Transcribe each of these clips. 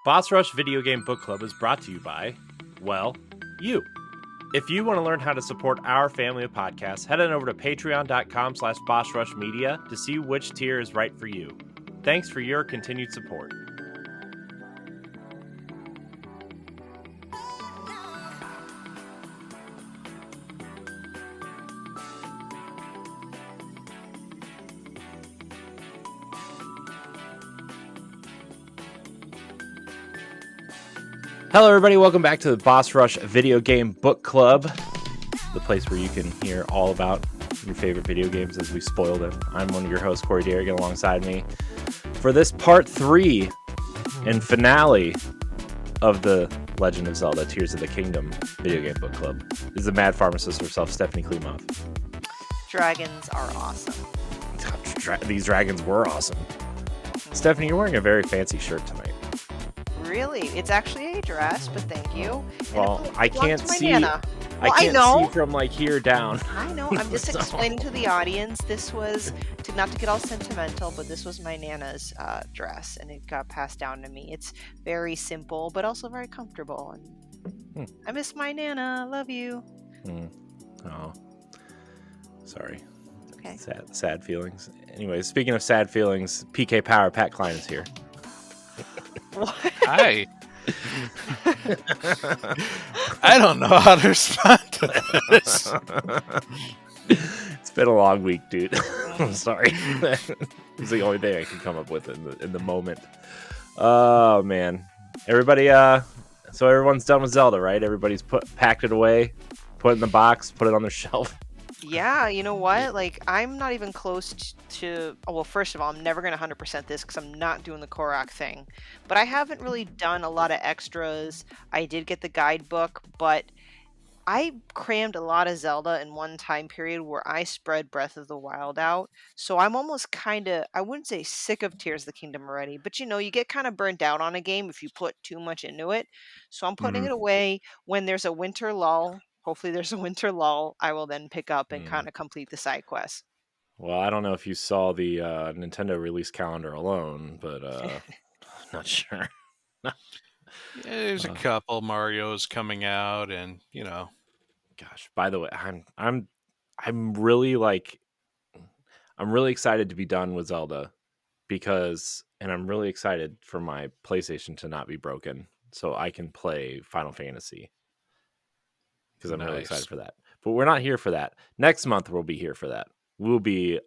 Boss Rush Video Game Book Club is brought to you by, well, you. If you want to learn how to support our family of podcasts, head on over to patreon.com/bossrushmedia to see which tier is right for you. Thanks for your continued support. Hello, everybody. Welcome back to the Boss Rush Video Game Book Club, the place where you can hear all about your favorite video games as we spoil them. I'm one of your hosts, Corey Derrick, alongside me for this part 3 and finale of the Legend of Zelda Tears of the Kingdom Video Game Book Club is the mad pharmacist herself, Stephanie Klimov. Dragons are awesome. These dragons were awesome. Stephanie, you're wearing a very fancy shirt tonight. Really? It's actually a dress, but thank you. Well, I can't see. Nana. Well, I can't see from like here down. I know. I'm just explaining to the audience. This was not to get all sentimental, but this was my Nana's dress, and it got passed down to me. It's very simple, but also very comfortable. And I miss my Nana. Love you. Oh, sorry. Okay. Sad feelings. Anyways, speaking of sad feelings, PK Power Pat Klein is here. What? Hi. I don't know how to respond to this. It's been a long week, dude. I'm sorry. It's the only thing I can come up with in the moment. Oh man, everybody. So everyone's done with Zelda, right? Everybody's packed it away, put it in the box, put it on their shelf. Yeah, you know what? Like, I'm not even close to... Oh, well, first of all, I'm never going to 100% this because I'm not doing the Korok thing. But I haven't really done a lot of extras. I did get the guidebook, but I crammed a lot of Zelda in one time period where I spread Breath of the Wild out. So I'm almost kind of... I wouldn't say sick of Tears of the Kingdom already, but, you get kind of burnt out on a game if you put too much into it. So I'm putting it away when there's a winter lull. Hopefully there's a winter lull. I will then pick up and kind of complete the side quests. Well, I don't know if you saw the Nintendo release calendar alone, but not sure. There's a couple Marios coming out, and Gosh, by the way, I'm really I'm really excited to be done with Zelda and I'm really excited for my PlayStation to not be broken so I can play Final Fantasy. Because I'm really excited for that. But we're not here for that. Next month, we'll be here for that. We'll be,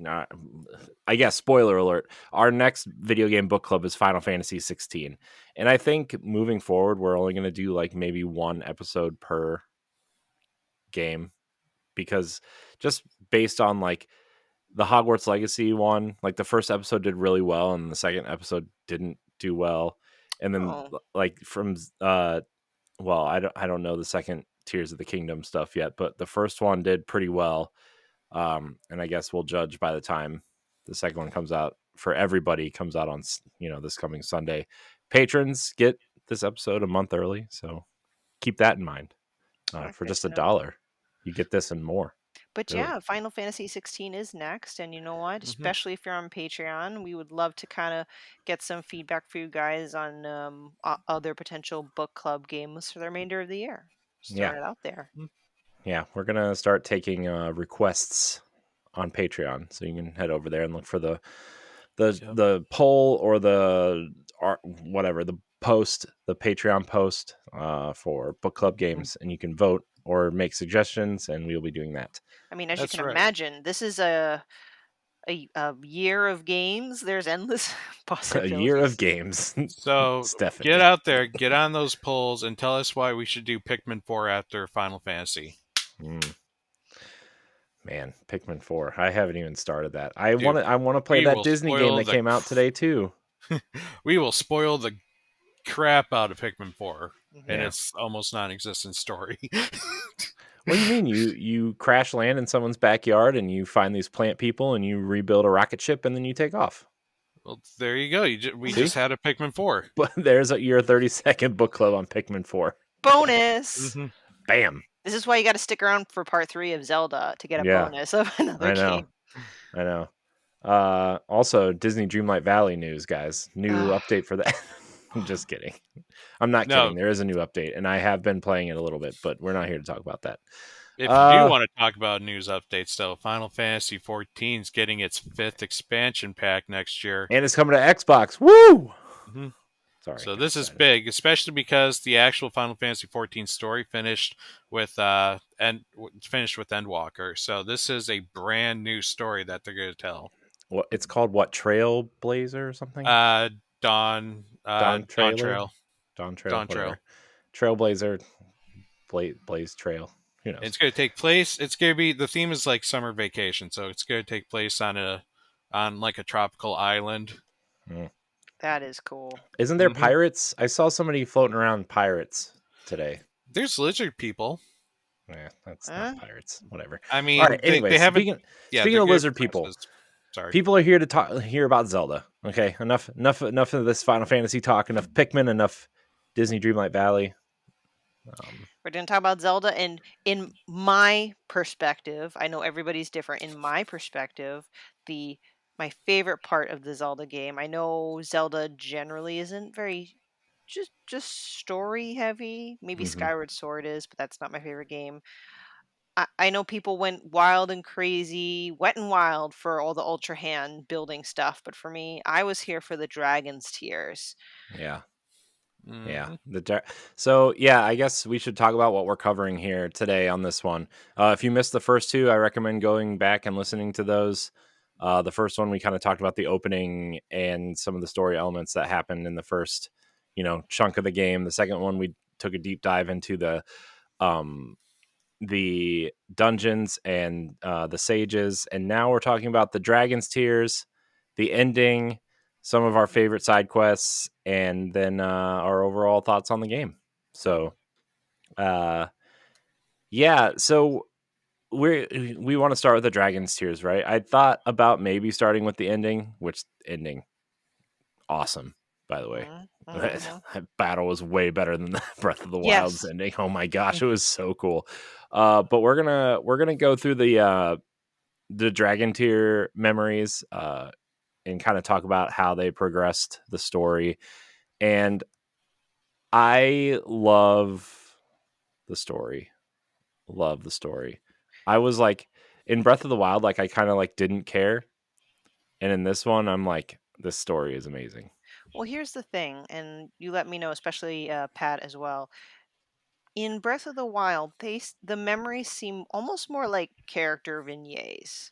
I guess, spoiler alert, our next video game book club is Final Fantasy XVI. And I think moving forward, we're only going to do like maybe one episode per game. Because just based on like the Hogwarts Legacy one, like the first episode did really well and the second episode didn't do well. And then like from, I don't know the second Tears of the Kingdom stuff yet, but the first one did pretty well, and I guess we'll judge by the time the second one comes out. For everybody, comes out on this coming Sunday. Patrons get this episode a month early, so keep that in mind. For just $1, you get this and more. But really. Yeah, Final Fantasy XVI is next, and you know what? Especially if you're on Patreon, we would love to kind of get some feedback for you guys on other potential book club games for the remainder of the year. Start it out there. Yeah, we're gonna start taking requests on Patreon, so you can head over there and look for the poll or the post, the Patreon post for book club games, and you can vote or make suggestions, and we'll be doing that. I mean, as you can imagine, this is a year of games. There's endless possibilities. A year of games. So get out there, get on those polls, and tell us why we should do Pikmin 4 after Final Fantasy. Man, Pikmin 4. I haven't even started that. I want to play that Disney game that came out today too. We will spoil the crap out of Pikmin 4 and its almost non-existent story. What do you mean? You crash land in someone's backyard and you find these plant people and you rebuild a rocket ship and then you take off. Well, there you go. We just had a Pikmin 4. But there's your 30-second book club on Pikmin 4. Bonus! Bam! This is why you got to stick around for part 3 of Zelda to get a bonus of another game. I know. Also, Disney Dreamlight Valley news, guys. New update for that. Just kidding. I'm not No, kidding. There is a new update, and I have been playing it a little bit, but we're not here to talk about that. if you do want to talk about news updates, though, Final Fantasy XIV is getting its 5th expansion pack next year. And it's coming to Xbox. Woo! Mm-hmm. Sorry. So this is big, especially because the actual Final Fantasy XIV story finished with Endwalker. So this is a brand new story that they're going to tell. What it's called? What, Trailblazer or something? Dawn Trailer, Trail, Dawn Trail, Dawn Trail. whatever. Trailblazer, Blaze Trail. Who knows? It's going to take place. It's going to be, the theme is like summer vacation, so it's going to take place on like a tropical island. That is cool. Isn't there pirates? I saw somebody floating around pirates today. There's lizard people. Yeah, that's not pirates. Whatever. I mean, all right. Anyways, they haven't. Speaking of lizard people, sorry, people are here to hear about Zelda. Okay, enough of this Final Fantasy talk. Enough Pikmin. Enough Disney Dreamlight Valley. We're going to talk about Zelda, and in my perspective, I know everybody's different. In my perspective, my favorite part of the Zelda game. I know Zelda generally isn't very just story heavy. Maybe Skyward Sword is, but that's not my favorite game. I know people went wild and crazy, wet and wild for all the Ultra Hand building stuff, but for me, I was here for the Dragon's Tears. Yeah. Yeah. So yeah, I guess we should talk about what we're covering here today on this one. If you missed the first two, I recommend going back and listening to those. The first one, we kind of talked about the opening and some of the story elements that happened in the first, chunk of the game. The second one, we took a deep dive into the dungeons and the sages, and now we're talking about the Dragon's Tears, the ending, some of our favorite side quests, and then our overall thoughts on the game. So so we want to start with the Dragon's Tears, right? I thought about maybe starting with the ending, which ending awesome, by the way. That battle was way better than the Breath of the Wild's ending. Oh my gosh, it was so cool. But we're gonna go through the Dragon Tier memories and kind of talk about how they progressed the story. And I love the story. Love the story. I was like, in Breath of the Wild, like I kind of like didn't care. And in this one, I'm like, this story is amazing. Well, here's the thing, and you let me know, especially Pat as well. In Breath of the Wild, the memories seem almost more like character vignettes.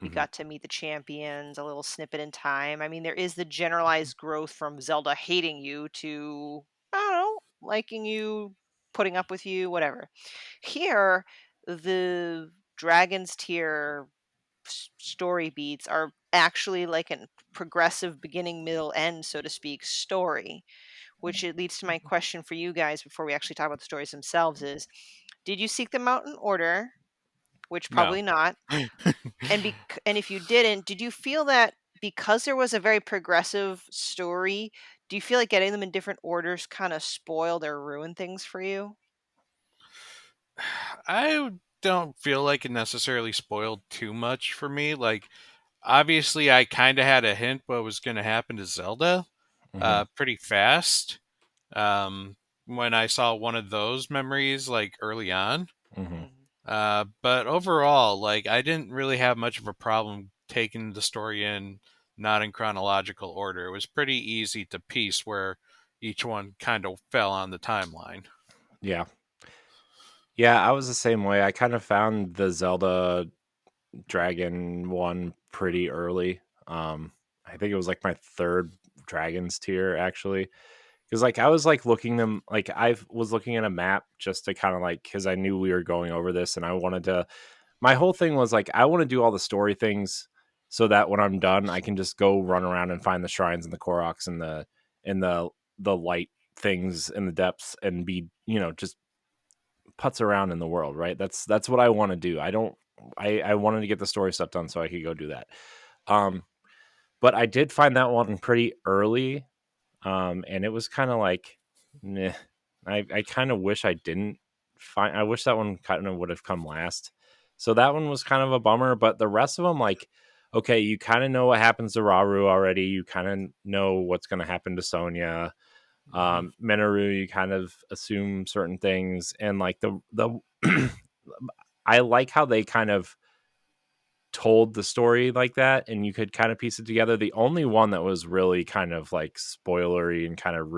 We got to meet the champions, a little snippet in time. I mean, there is the generalized growth from Zelda hating you to, I don't know, liking you, putting up with you, whatever. Here, the Dragon's Tier story beats are actually like a progressive beginning, middle, end, so to speak, story. Which it leads to my question for you guys before we actually talk about the stories themselves is, did you seek them out in order? Which probably not. And if you didn't, did you feel that because there was a very progressive story, do you feel like getting them in different orders kind of spoiled or ruined things for you? I don't feel like it necessarily spoiled too much for me. Like, obviously, I kind of had a hint what was going to happen to Zelda pretty fast when I saw one of those memories, like, early on. But overall, like, I didn't really have much of a problem taking the story in not in chronological order. It was pretty easy to piece where each one kind of fell on the timeline. Yeah. Yeah, I was the same way. I kind of found the Zelda Dragon one pretty early. I think it was like my third Dragon's Tier, actually. Because like I was like I was looking at a map just to kind of like, because I knew we were going over this, and I wanted to, my whole thing was like, I want to do all the story things so that when I'm done, I can just go run around and find the shrines and the Koroks and the light things in the depths and be, just putz around in the world, right? That's what I want to do. I wanted to get the story stuff done so I could go do that. But I did find that one pretty early. And it was kind of like, meh. I kind of wish I didn't I wish that one kind of would have come last. So that one was kind of a bummer, but the rest of them, like, okay, you kind of know what happens to Rauru already. You kind of know what's going to happen to Sonya. Hmm. Minoru, you kind of assume certain things, and like the I like how they kind of told the story like that, and you could kind of piece it together. The only one that was really kind of like spoilery and kind of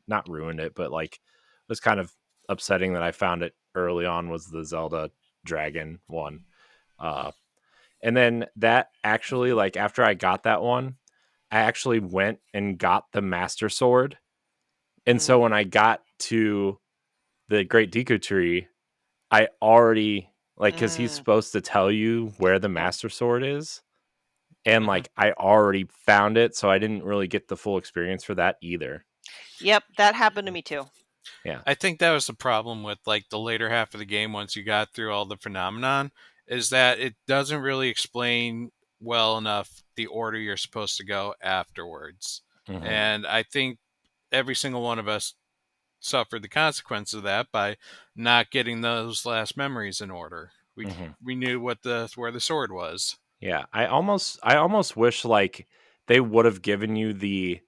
not ruined it, but like was kind of upsetting that I found it early on was the Zelda dragon one. Uh, and then that actually, like after I got that one, I actually went and got the Master Sword. And so Mm, when I got to the Great Deku Tree, I already like because he's mm, supposed to tell you where the yep. Master Sword is, and Hmm. like I already found it, so I didn't really get the full experience for that either. Yep, that happened to me too. Yeah. I think that was the problem with like the later half of the game once you got through all the phenomenon is that it doesn't really explain well enough the order you're supposed to go afterwards. Hmm. Mm, And I think every single one of us suffered the consequence of that by not getting those last memories in order. Hmm. We knew what the where the sword was. Yeah. I almost wish like they would have given you the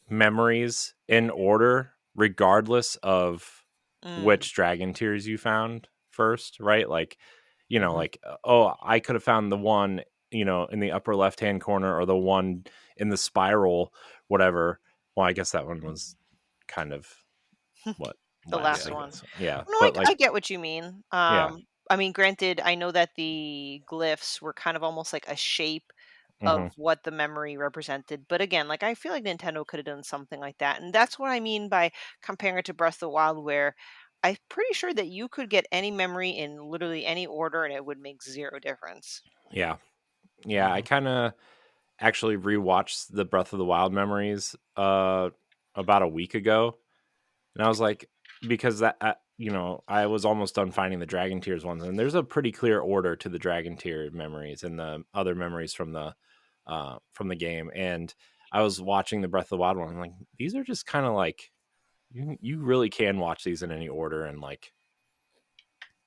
memories in order, regardless of mm, which dragon tiers you found first, right? Like, Hmm. like, oh, I could have found the one, in the upper left hand corner or the one in the spiral, whatever. Well, I guess that one was kind of what the last, Yeah. last I one. guess. Yeah. No, But I like, get what you mean. yeah. I mean, granted, I know that the glyphs were kind of almost like a shape Hmm. of what the memory represented. But again, like I feel like Nintendo could have done something like that. And that's what I mean by comparing it to Breath of the Wild, where I'm pretty sure that you could get any memory in literally any order and it would make zero difference. Yeah. Yeah. I Hmm. kind of actually rewatched the Breath of the Wild memories about a week ago. And I was like, because I was almost done finding the Dragon Tears ones, and there's a pretty clear order to the Dragon Tier memories and the other memories from the game. And I was watching the Breath of the Wild one. I'm like, these are just kind of like you really can watch these in any order and like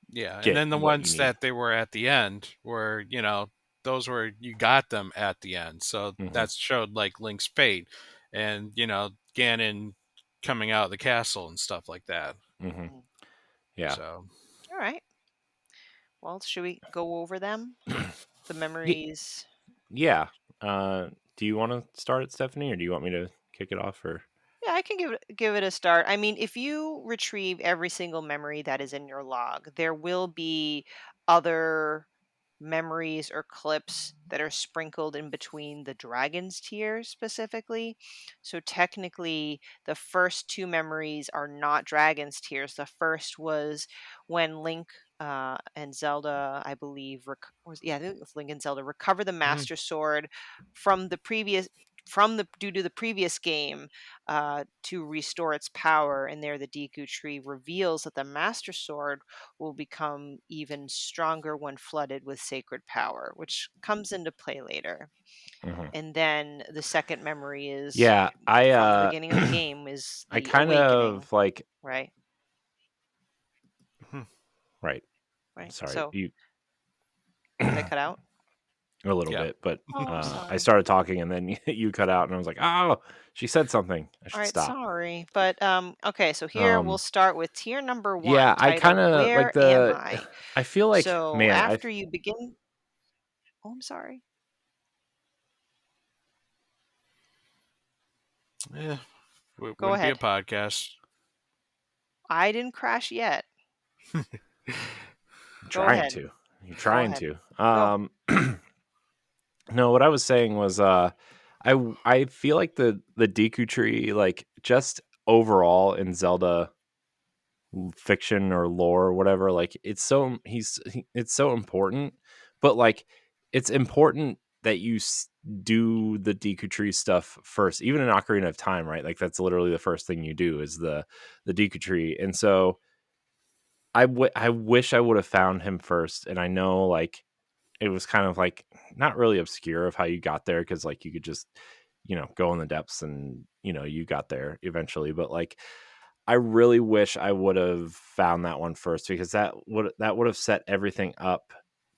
Yeah, and get then the what you ones need. that they were at the end were, those were you got them at the end. So Hmm. that showed like Link's fate and, Ganon coming out of the castle and stuff like that. Hmm. Mm. Yeah. So, All right. Well, should we go over them? The Ye- memories. yeah. Do you want to start it, Stephanie, or do you want me to kick it off? Or Yeah, I can give it a start. I mean, if you retrieve every single memory that is in your log, there will be other memories or clips that are sprinkled in between the dragons tier specifically. So technically, the first two memories are not dragons tiers. The first was when Link and Zelda, I believe, I think it was Link and Zelda recover the mhm, Master Sword from the previous from the due to the previous game to restore its power. And there, the Deku Tree reveals that the Master Sword will become even stronger when flooded with sacred power, which comes into play later. Mhm. And then the second memory is Yeah, I from the beginning of the game is I the kind awakening, of like right? mhm. right. Right. Sorry, So you did I cut out? a little Yeah. bit, but Oh, I sorry. started talking and then you cut out, and I was like, "Oh, she said something. I All should right, stop." sorry. But okay, so here we'll Um, start with tier number yeah, one, I kind titled of like Where Am the. I? I feel like, So man, I after you begin, oh, I'm sorry. Yeah, Go wouldn't be a ahead. podcast. I didn't crash yet. I'm Go trying ahead. to. You're Go trying ahead. to. Go. No, what I was saying was, I feel like the Deku Tree, like just overall in Zelda fiction or lore or whatever, like it's so important, but like it's important that you do the Deku Tree stuff first, even in Ocarina of Time, right? Like that's literally the first thing you do is the Deku Tree. And so I wish I would have found him first, and I know like it was kind of like not really obscure of how you got there, because like you could just go in the depths and you got there eventually, but like I really wish I would have found that one first, because that would have set everything up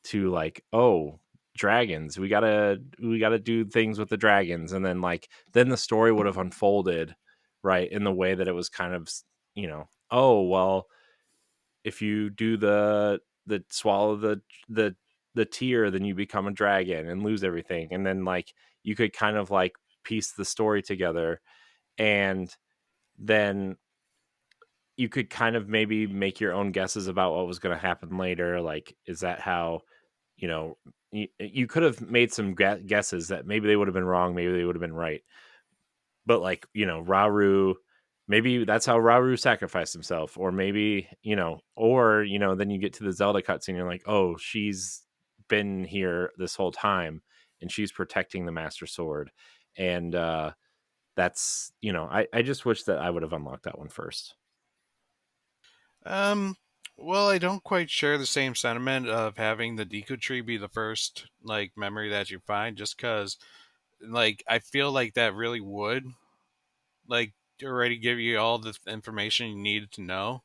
to like, oh, dragons, we gotta do things with the dragons, and then like then the story would have unfolded right? In the way that it was kind of, oh well, if you do the swallow the the tear, then you become a dragon and lose everything, and then like you could kind of like piece the story together, and then you could kind of maybe make your own guesses about what was going to happen later. Like, is that how, you know, you could have made some guesses that maybe they would have been wrong, maybe they would have been right. But like, Rauru, maybe that's how Rauru sacrificed himself, or maybe, or, then you get to the Zelda cutscene, you're like, oh, she's been here this whole time and she's protecting the Master Sword. And that's, I just wish that I would have unlocked that one first. Um, well, I don't quite share the same sentiment of having the Deku tree be the first like memory that you find, just because like I feel like that really would like already give you all the information you needed to know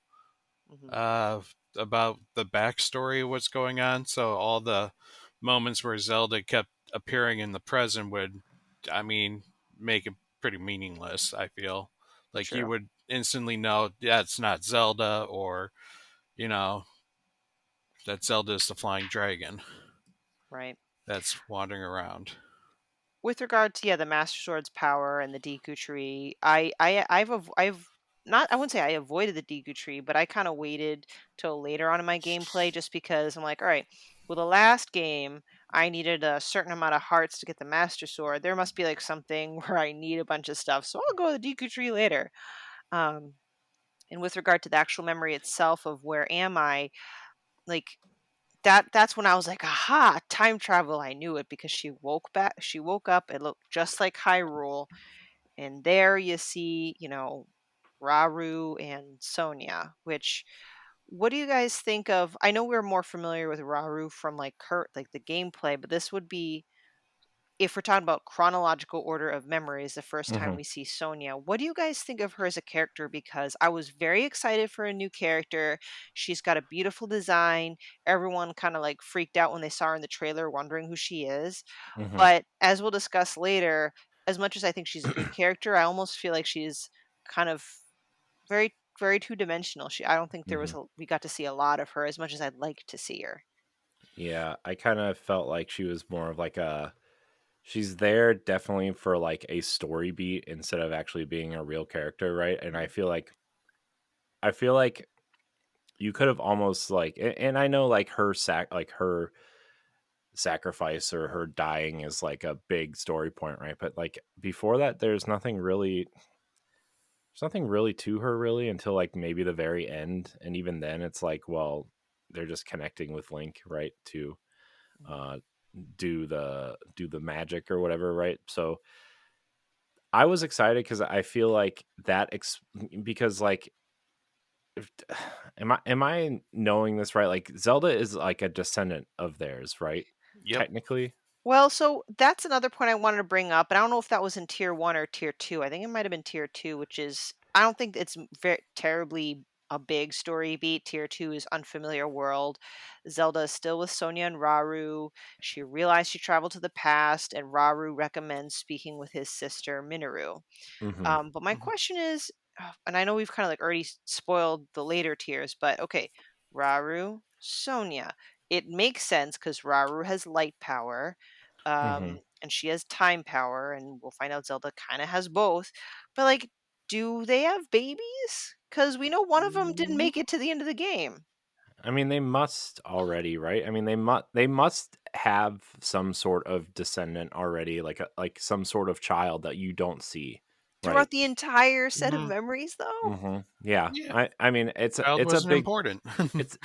Hmm. uh about the backstory of what's going on. So all the moments where Zelda kept appearing in the present would, I mean, make it pretty meaningless. I feel like you True. would instantly know that's not Zelda, or you know that Zelda is the flying dragon Right. that's wandering around. With regard to, yeah, the Master Sword's power and the Deku Tree, I've not, I wouldn't say I avoided the Deku Tree, but I kind of waited till later on in my gameplay just because I'm like, all right, well, the last game I needed a certain amount of hearts to get the Master Sword. There must be like something where I need a bunch of stuff, so I'll go to the Deku Tree later. Um, and with regard to the actual memory itself of where am I, like that's when I was like, aha, time travel. I knew it because she woke up, it looked just like Hyrule, and there you see, Raru and Sonia, which what do you guys think of? I know we're more familiar with Raru from like like the gameplay, but this would be, if we're talking about chronological order of memories, the first time Hmm. we see Sonia, what do you guys think of her as a character? Because I was very excited for a new character. She's got a beautiful design. Everyone kind of like freaked out when they saw her in the trailer, wondering who she is. Hmm. But as we'll discuss later, as much as I think she's a good character, I almost feel like she's kind of very, very two dimensional. I don't think Hmm. we got to see a lot of her as much as I'd like to see her. Yeah, I kind of felt like she was more of like she's there definitely for like a story beat instead of actually being a real character, right? And I feel like you could have almost like, and I know like her sacrifice or her dying is like a big story point, right? But like before that, there's nothing really to her really until like maybe the very end, and even then it's like, well, they're just connecting with Link, right, to Mhm. uh do the magic or whatever, right? So I was excited because I feel like because like if, am I knowing this right? Like Zelda is like a descendant of theirs, right? Yep. Technically. Well, so that's another point I wanted to bring up, and I don't know if that was in tier one or tier two. I think it might have been tier two, which is, I don't think it's very terribly a big story beat. Tier two is unfamiliar world. Zelda is still with Sonia and Raru. She realized she traveled to the past, and Raru recommends speaking with his sister Minoru. Mm-hmm. But my question is, and I know we've kind of like already spoiled the later tiers, but okay, Raru, Sonia. It makes sense because Raru has light power, Mm-hmm. and she has time power, and we'll find out Zelda kind of has both. But like, do they have babies? Because we know one of them didn't make it to the end of the game. I mean, they must already, right? I mean, they must have some sort of descendant already, like some sort of child that you don't see, right? Throughout the entire set of Hmm. memories, though? Mm-hmm. Yeah, Yeah. I mean, it's a, Child it's a wasn't big important.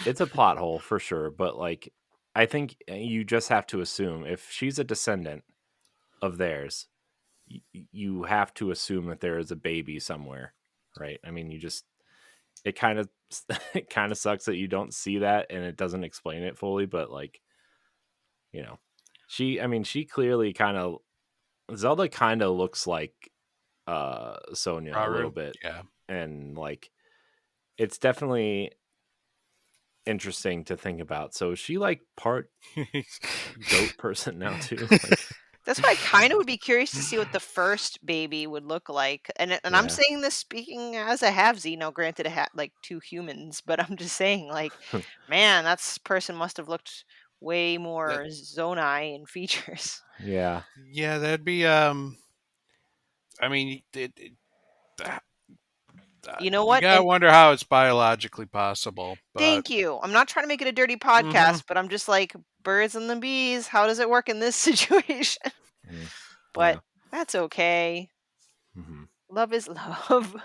it's a plot hole for sure, but like I think you just have to assume if she's a descendant of theirs, you have to assume that there is a baby somewhere, right? I mean, it kind of it kind of sucks that you don't see that and it doesn't explain it fully, but like, you know, she clearly kind of Zelda kind of looks like Sonya a little Raru. bit, Yeah. and like it's definitely interesting to think about. So is she like part goat person now too? Like, That's why I kind of would be curious to see what the first baby would look like. And I'm Yeah. saying this speaking as a halvesy. Now, granted, I had like two humans, but I'm just saying, like, man, person must have looked way That more Zonai in features. Yeah. yeah, that'd be I mean, uh, You know you what? gotta And wonder how it's biologically possible, but thank you. I'm not trying to make it a dirty hmm podcast, but I'm just like birds and the bees. How does it work in this situation? Mhm. But Yeah. that's okay. Hmm. Love is love.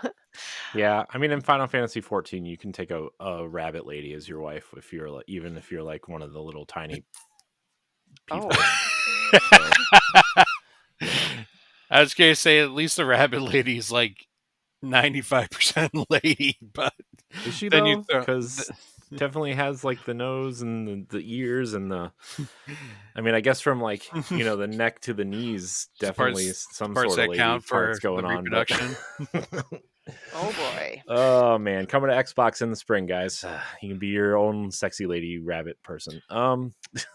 Yeah. I mean, in Final Fantasy 14, you can take a rabbit lady as your wife if you're like, even if you're like one of the little tiny Oh, people. So, you know, I was gonna say at least the rabbit lady is like 95% lady, but is she then you though? throw Because definitely has like the nose and the ears and the. I mean, I guess from like the neck to the knees, the definitely parts the some parts sort of that lady count parts for the going on, but. reproduction. oh boy. Oh man, coming to Xbox in the spring, guys. You can be your own sexy lady rabbit person.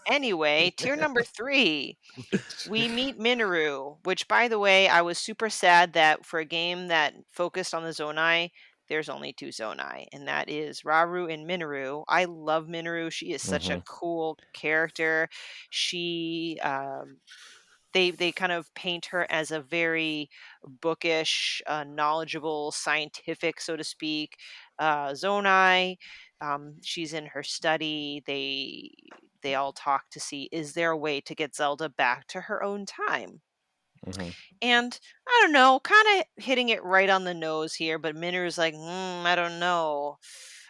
Anyway, tier number 3, we meet Minoru, which, by the way, I was super sad that for a game that focused on the Zonai, there's only two Zonai, and that is Rauru and Minoru. I love Minoru. She is such a Hmm. cool character. She they kind of paint her as a very bookish, knowledgeable, scientific, so to speak, Zonai. She's in her study. They all talk to see, is there a way to get Zelda back to her own time? Hmm. And I don't know, kind of hitting it right on the nose here, but Mineru's like, I don't know.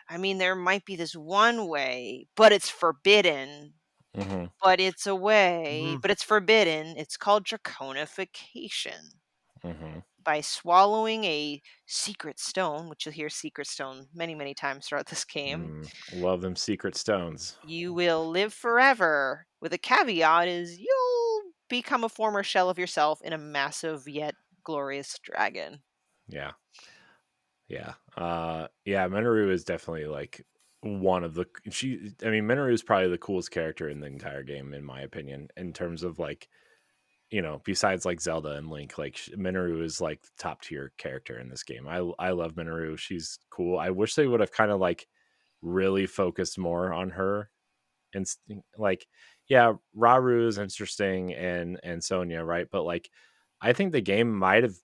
I mean, there might be this one way, but it's forbidden. Hmm. But it's a way, Mhm. but it's forbidden. It's called draconification. Hmm. By swallowing a secret stone, which you'll hear secret stone many, many times throughout this game, Love them secret stones. you will live forever. With a caveat is you'll become a former shell of yourself in a massive yet glorious dragon. Yeah, yeah, yeah. Minoru is definitely like one of the. I mean, Minoru is probably the coolest character in the entire game, in my opinion, in terms of like besides like Zelda and Link, like Minoru is like the top tier character in this game. I love Minoru. She's cool. I wish they would have kind of like really focused more on her and like yeah, Raru is interesting and Sonya, right? But like I think the game might have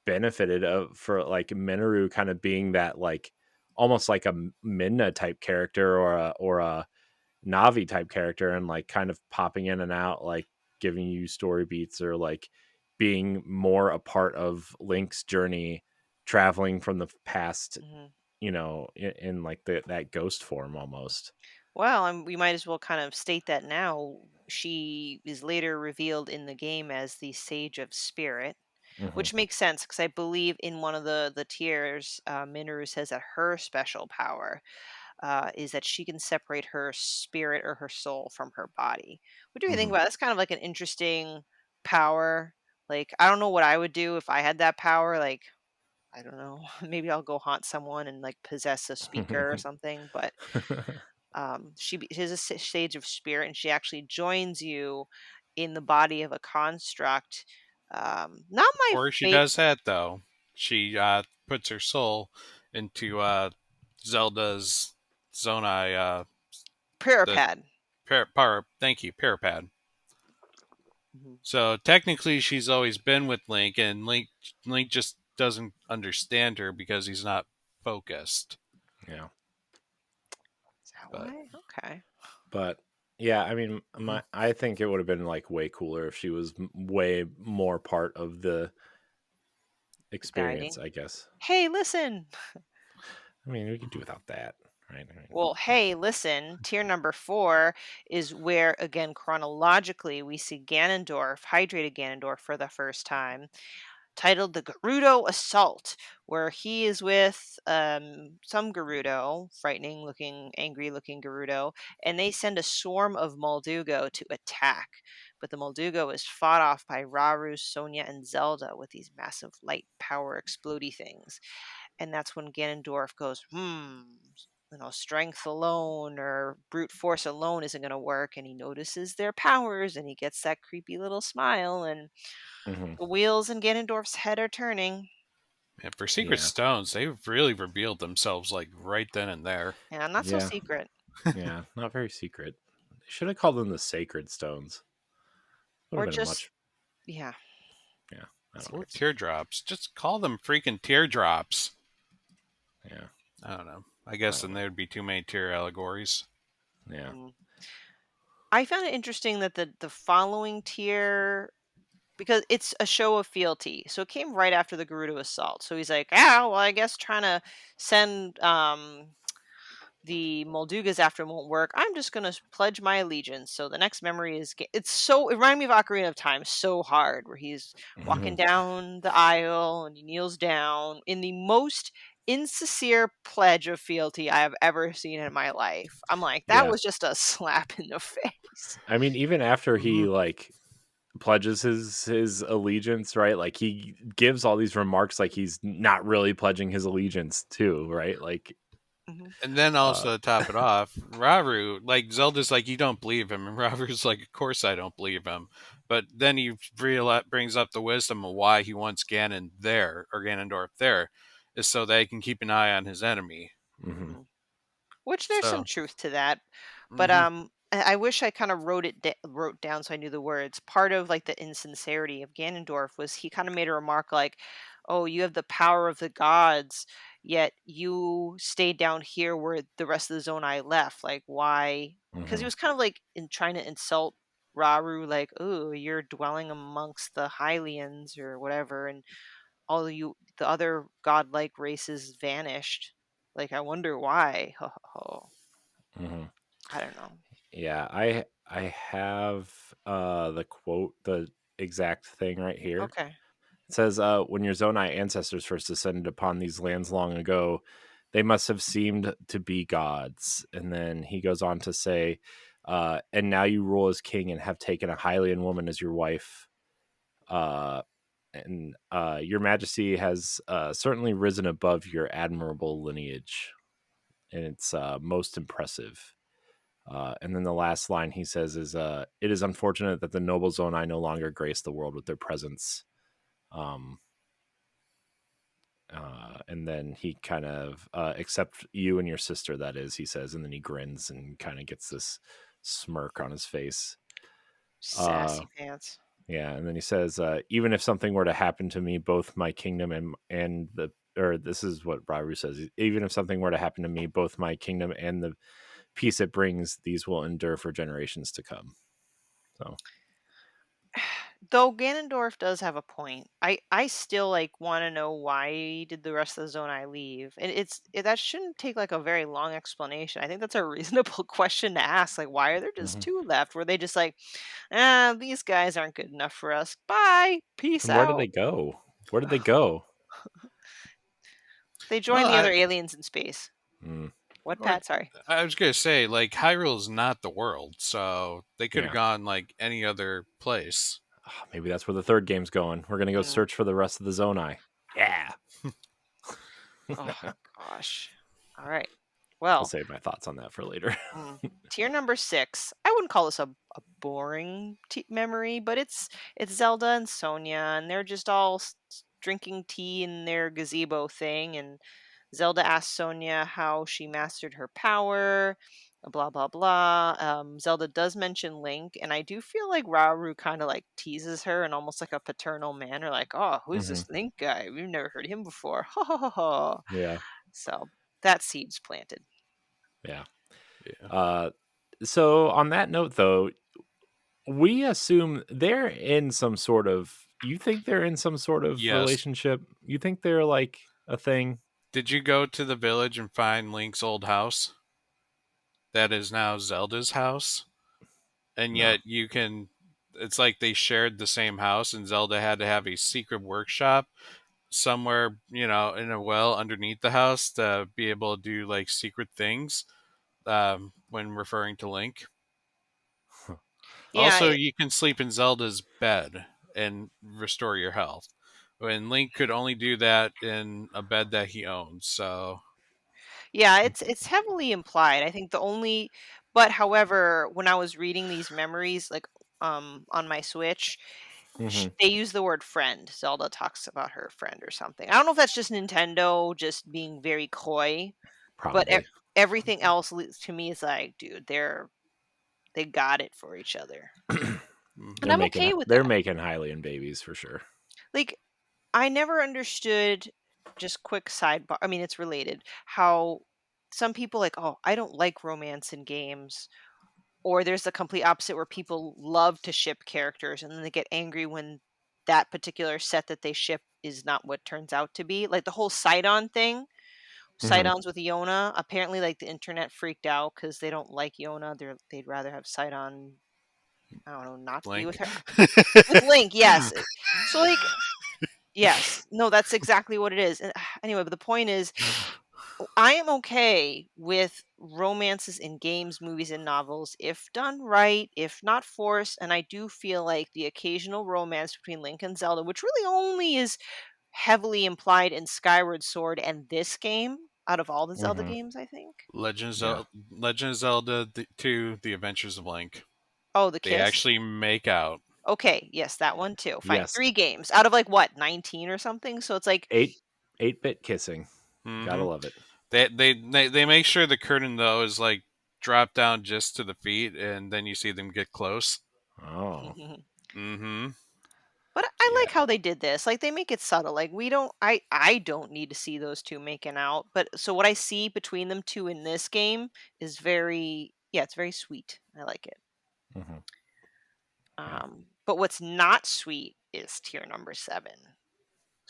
benefited for like Minoru kind of being that like almost like a Midna type character or a Navi type character and like kind of popping in and out, like giving you story beats or like being more a part of Link's journey, traveling from the past, Mhm. in like that ghost form almost. Well, we might as well kind of state that now. She is later revealed in the game as the Sage of Spirit, Hmm. which makes sense because I believe in one of the tiers, Minoru says that her special power is that she can separate her spirit or her soul from her body. What do you think Hmm. about it? That's kind of like an interesting power. Like, I don't know what I would do if I had that power. Like, I don't know. Maybe I'll go haunt someone and like possess a speaker or something. But she has a stage of spirit, and she actually joins you in the body of a construct. Not my Before she favorite. does that, though, she puts her soul into Zelda's Zonai, the Puripad. thank you, Parapad. Mhm. So technically, she's always been with Link, and Link just doesn't understand her because he's not focused. Yeah. Is that But why? Okay. But yeah, I mean, mhm. I think it would have been like way cooler if she was way more part of the experience, Guiding. I guess. Hey, listen. I mean, we could do without that, right? I Well, hey, listen. Tier number 4 is where, again, chronologically, we see Ganondorf, hydrated Ganondorf, for the first time, titled the Gerudo Assault, where he is with some Gerudo, frightening looking, angry looking Gerudo, and they send a swarm of Moldugo to attack. But the Moldugo is fought off by Raru, Sonya, and Zelda with these massive light power explodey things. And that's when Ganondorf goes, strength alone or brute force alone isn't going to work, and he notices their powers and he gets that creepy little smile, and Hmm. the wheels in Ganondorf's head are turning. And for Secret Yeah. Stones, they've really revealed themselves like right then and there. Yeah, not so Yeah. secret. Yeah. Not very secret. They should have called them the Sacred Stones. Would have Or been a just, much. yeah. Yeah. I don't Or care. teardrops. Just call them freaking teardrops. Yeah. I don't know. I I guess don't then know. there'd be too many tear allegories. Yeah. Mm. I found it interesting that the following tier, because it's a show of fealty, so it came right after the Gerudo assault. So he's like, "Ah, well, I guess trying to send the Moldugas after him won't work. I'm just gonna pledge my allegiance." So the next memory is it reminded me of Ocarina of Time so hard, where he's walking Hmm. down the aisle and he kneels down in the most insincere pledge of fealty I have ever seen in my life. I'm like, that Yeah. was just a slap in the face. I mean, even after he Mhm. like pledges his allegiance, right? Like he gives all these remarks like he's not really pledging his allegiance too, right? Like Mhm. And then uh also to top it off, Rauru, like Zelda's like, you don't believe him. And Raru's like, of course I don't believe him. But then he brings up the wisdom of why he wants Ganon there, or Ganondorf there, is so that he can keep an eye on his enemy. mhm, Mhm. Which there's some So, truth to that. But hmm I wish I kind of wrote down so I knew the words. Part of like the insincerity of Ganondorf was he kind of made a remark like, "Oh, you have the power of the gods, yet you stayed down here where the rest of the zone I left. Like, why?" Because he mhm, was kind of like in trying to insult Raru, like, "Oh, you're dwelling amongst the Hylians or whatever, and the other godlike races vanished. Like, I wonder why." Ho, ho, ho. mhm. I don't know. Yeah, I have the quote, the exact thing right here. Okay. It says, when your Zonai ancestors first descended upon these lands long ago, they must have seemed to be gods. And then he goes on to say, and now you rule as king and have taken a Hylian woman as your wife. And your majesty has certainly risen above your admirable lineage, and it's most impressive. And then the last line he says is, "It is unfortunate that the noble Zonai no longer grace the world with their presence." Um, and then he kind of, except you and your sister, that is, he says, and then he grins and kind of gets this smirk on his face. Uh, Sassy pants. yeah, and then he says, even if something were to happen to me, both my kingdom and the or this is what Rauru says, even if something were to happen to me, both my kingdom and the peace it brings, these will endure for generations to come. So, Though Ganondorf does have a point. I still like want to know why did the rest of the zone I leave? And that shouldn't take like a very long explanation. I think that's a reasonable question to ask. Like, why are there just mhm. two left? Were they just like, ah, these guys aren't good enough for us. Bye. Peace And where did out. they go? Where did they go? They well, joined the other aliens in space. Mm, What, or Pat? Sorry. I was gonna say, like Hyrule is not the world, so they could have yeah. gone like any other place. Maybe that's where the third game's going. We're gonna go Mm. search for the rest of the Zonai. Yeah. Oh gosh. All right. I'll Well, save my thoughts on that for later. tier number 6. I wouldn't call this a boring memory, but it's Zelda and Sonia, and they're just all drinking tea in their gazebo thing. And Zelda asks Sonia how she mastered her power. Blah blah blah. Zelda does mention Link, and I do feel like Rauru kind of like teases her in almost like a paternal manner, like, "Oh, who's Hmm. this Link guy? We've never heard him before." Ha ha ha ha. Yeah. So that seed's planted. Yeah. Yeah. Uh, so on that note, though, we assume they're in some sort of. You think they're in some sort of Yes. relationship? You think they're like a thing? Did you go to the village and find Link's old house? That is now Zelda's house. And No. yet you can. It's like they shared the same house, and Zelda had to have a secret workshop somewhere, in a well underneath the house to be able to do like secret things when referring to Link. Yeah, Also, you can sleep in Zelda's bed and restore your health. When Link could only do that in a bed that he owns. So, Yeah, it's heavily implied. I think the only but however, when I was reading these memories like on my Switch, Hmm. they use the word friend. Zelda talks about her friend or something. I don't know if that's just Nintendo just being very coy, but Probably. everything else to me is like, dude, they got it for each other. And Mhm. I'm okay with They're that. making Hylian babies for sure. Like I never understood just quick sidebar. I mean, it's related. How some people like, "Oh, I don't like romance in games." Or there's the complete opposite where people love to ship characters and then they get angry when that particular set that they ship is not what turns out to be. Like the whole Sidon thing, Hmm. Sidons with Iona, apparently like the internet freaked out cuz they don't like Iona. They'd rather have Sidon, I don't know, not be with Link. her. With Link, yes. So like yes. No, that's exactly what it is. And anyway, but the point is I am okay with romances in games, movies, and novels if done right, if not forced. And I do feel like the occasional romance between Link and Zelda, which really only is heavily implied in Skyward Sword and this game, out of all the Zelda Hmm. games, I think. Yeah. Legend of Zelda 2: The Adventures of Link. Oh, the They kiss? actually make out. Okay, yes, that one too. Fine. Yes. 3 games out of like what, 19 or something? So it's like, 8-bit kissing. Gotta Hmm. love it. They make sure the curtain though is like dropped down just to the feet, and then you see them get close. Oh. Mm-hmm. but I Yeah. like how they did this. Like they make it subtle. Like we don't I don't need to see those two making out. But so what I see between them two in this game is very yeah, it's very sweet. I like it. Hmm. Yeah. But what's not sweet is tier number 7.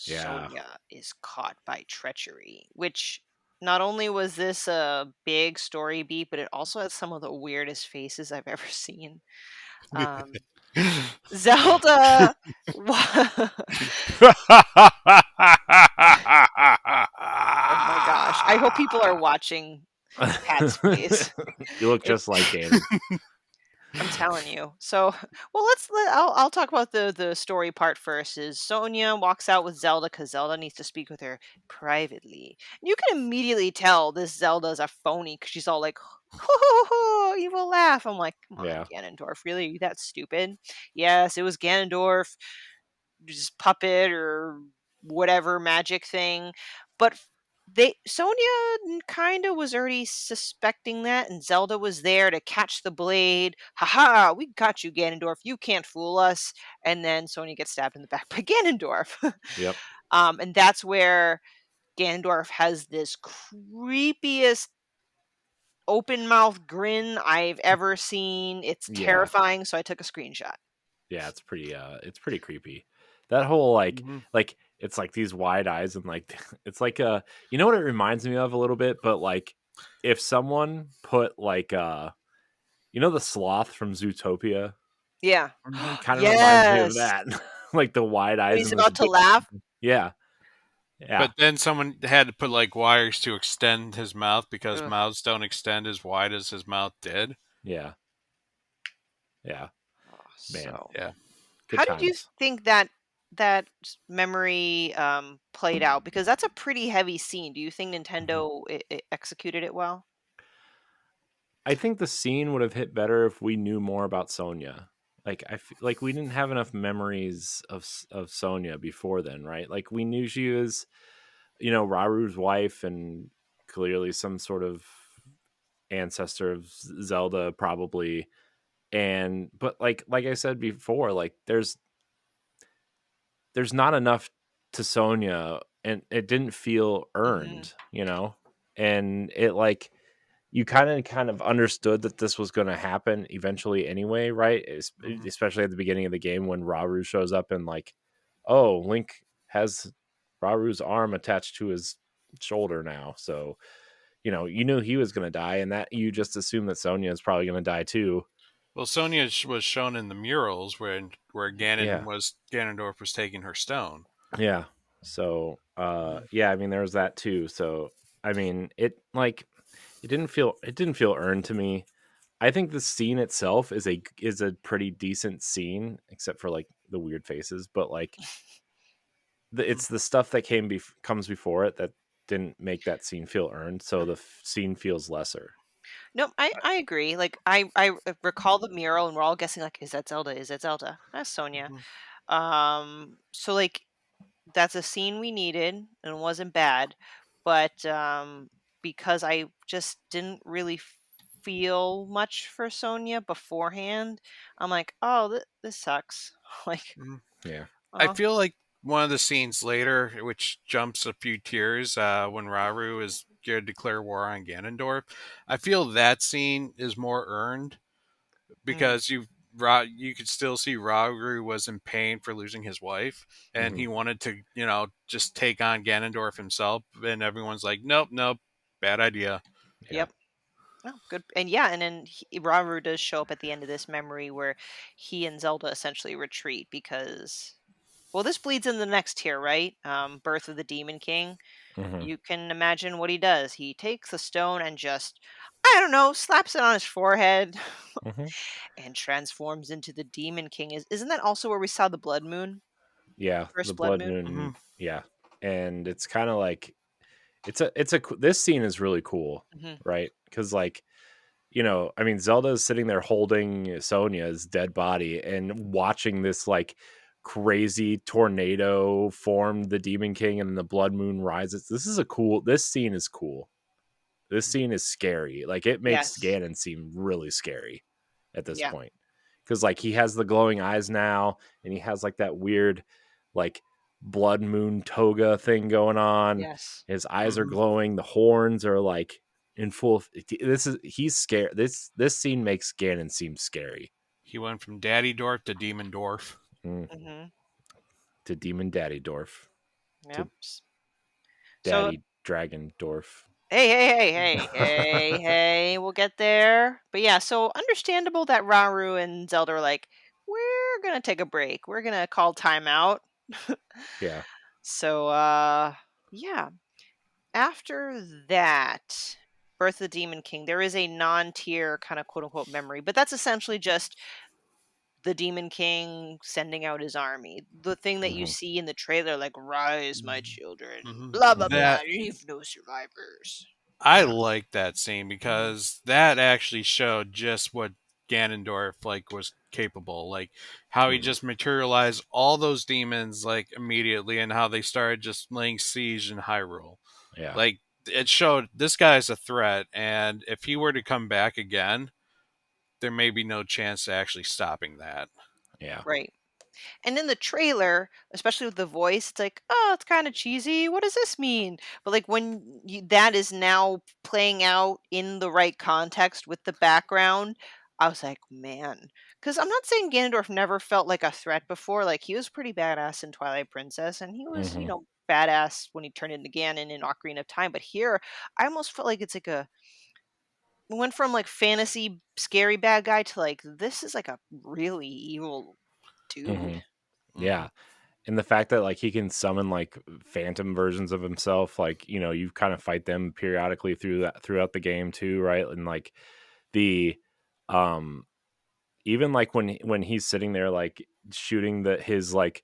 Yeah. Sonia is caught by treachery, which not only was this a big story beat, but it also has some of the weirdest faces I've ever seen. Um, Zelda. Oh my gosh. I hope people are watching Pat's face. You look It just like Ganon. I'm telling you. So, well, I'll talk about the story part first. Is Sonia walks out with Zelda because Zelda needs to speak with her privately. And you can immediately tell this Zelda is a phony because she's all like, "Ho ho ho, evil laugh." I'm like, come on, Yeah. Ganondorf, really? Are you that stupid? Yes, it was Ganondorf, just puppet or whatever magic thing. But they Sonia kind of was already suspecting that, and Zelda was there to catch the blade. Haha, we got you, Ganondorf. You can't fool us. And then Sonia gets stabbed in the back by Ganondorf. Yep. And that's where Ganondorf has this creepiest open mouth grin I've ever seen. It's Yeah. terrifying, so I took a screenshot. Yeah, it's pretty creepy. That whole like Hmm. it's like these wide eyes and like it's like you know what it reminds me of a little bit, but like if someone put like you know the sloth from Zootopia? Yeah. It kind of reminds me of Yes. that. Like the wide When eyes he's and this about to laugh. yeah. Yeah. But then someone had to put like wires to extend his mouth because Ugh. mouths don't extend as wide as his mouth did. Yeah. Yeah. Oh, Man, so Yeah. good how did you times. think memory played out? Because that's a pretty heavy scene. Do you think Mhm. Nintendo executed it well? I think the scene would have hit better if we knew more about Sonya. Like like we didn't have enough memories of of Sonya before then, right? Like we knew she was, you know, Raru's wife and clearly some sort of ancestor of Zelda probably. And but like I said before, like there's not enough to Sonya and it didn't feel Hmm. earned, you know? And it like you kind of understood that this was going to happen eventually anyway, right? Hmm. Especially at the beginning of the game when Rauru shows up and like, oh, Link has Raru's arm attached to his shoulder now. So, you know, you knew he was going to die and that you just assume that Sonya is probably going to die too. Well, Sonya was shown in the murals where Yeah. Ganondorf was taking her stone. Yeah. So, Mhm. yeah, I mean there was that too. So, I mean, it like it didn't feel earned to me. I think the scene itself is a pretty decent scene, except for like the weird faces. But like it's the stuff that comes before it that didn't make that scene feel earned, so the scene feels lesser. Nope, I agree. Like I recall the mural, and we're all guessing like, is that Zelda? Is that Zelda? That's Sonia. Mhm. So like that's a scene we needed and it wasn't bad, but because I just didn't really feel much for Sonia beforehand, I'm like, oh, this sucks. Like, Mhm. Yeah. I oh, feel like one of the scenes later, which jumps a few tiers, when Rauru is going to declare war on Ganondorf, I feel that scene is more earned mm, because you could still see Rauru was in pain for losing his wife, and Hmm. he wanted to, just take on Ganondorf himself, and everyone's like, nope, nope, bad idea. Yeah. yep. Oh, good. And yeah, and then Rauru does show up at the end of this memory where he and Zelda essentially retreat because, well, this bleeds in the next tier, right? Birth of the Demon King. Hmm. You can imagine what he does. He takes the stone and just, I don't know, slaps it on his forehead Hmm. and transforms into the Demon King. Isn't that also where we saw the Blood Moon? Yeah, the First Blood blood Moon? Hmm. moon. Yeah, and it's kind of like this scene is really cool, Hmm. right? Because like I mean, Zelda is sitting there holding Sonia's dead body and watching this like crazy tornado form the Demon King and then the blood moon rises. This scene is cool. This scene is scary. Like it makes Yes. Ganon seem really scary at this Yeah. point. Cuz like he has the glowing eyes now and he has like that weird like blood moon toga thing going on. Yes. His eyes are Hmm. glowing, the horns are like in full. He's scared. This scene makes Ganon seem scary. He went from Daddy Dwarf to Demon Dwarf. Mm, Hmm. to Demon Daddy Dwarf, to Yep. So Daddy Dragon Dwarf. hey, we'll get there. But yeah, so understandable that Rauru and Zelda are like, we're gonna take a break. We're gonna call timeout. Yeah. So yeah. After that, Birth of the Demon King, there is a non-tier kind of quote unquote memory, but that's essentially just the Demon King sending out his army. The thing that you Hmm. see in the trailer, like, rise, my children, Hmm. blah blah Hmm. blah, That leave no survivors. I Yeah. like that scene because that actually showed just what Ganondorf like was capable, like how he Hmm. just materialized all those demons like immediately, and how they started just laying siege in Hyrule. Yeah. Like it showed this guy's a threat, and if he were to come back again, there may be no chance to actually stopping that. Yeah. Right. And in the trailer, especially with the voice, it's like, oh, it's kind of cheesy. What does this mean? But like when that is now playing out in the right context with the background, I was like, man. Because I'm not saying Ganondorf never felt like a threat before. Like he was pretty badass in Twilight Princess, and he was, Hmm. badass when he turned into Ganon in Ocarina of Time. But here, I almost felt like it's like went from like fantasy scary bad guy to like this is like a really evil dude. Hmm. Hmm. Yeah. And the fact that like he can summon like phantom versions of himself, like you kind of fight them periodically throughout the game too, right? And like the um even like when he's sitting there like shooting his like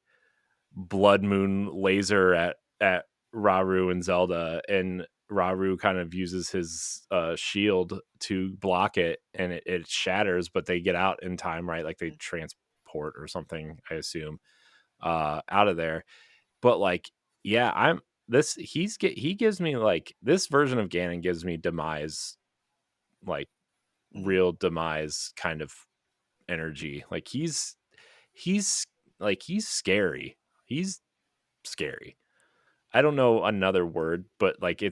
blood moon laser at Raru and Zelda, and Raru kind of uses his shield to block it, and it shatters, but they get out in time, right? Like they transport or something, I assume, out of there. But like, yeah, he gives me like this version of Ganon gives me demise, like Mhm. real demise kind of energy. Like he's he's scary. He's scary. I don't know another word, but like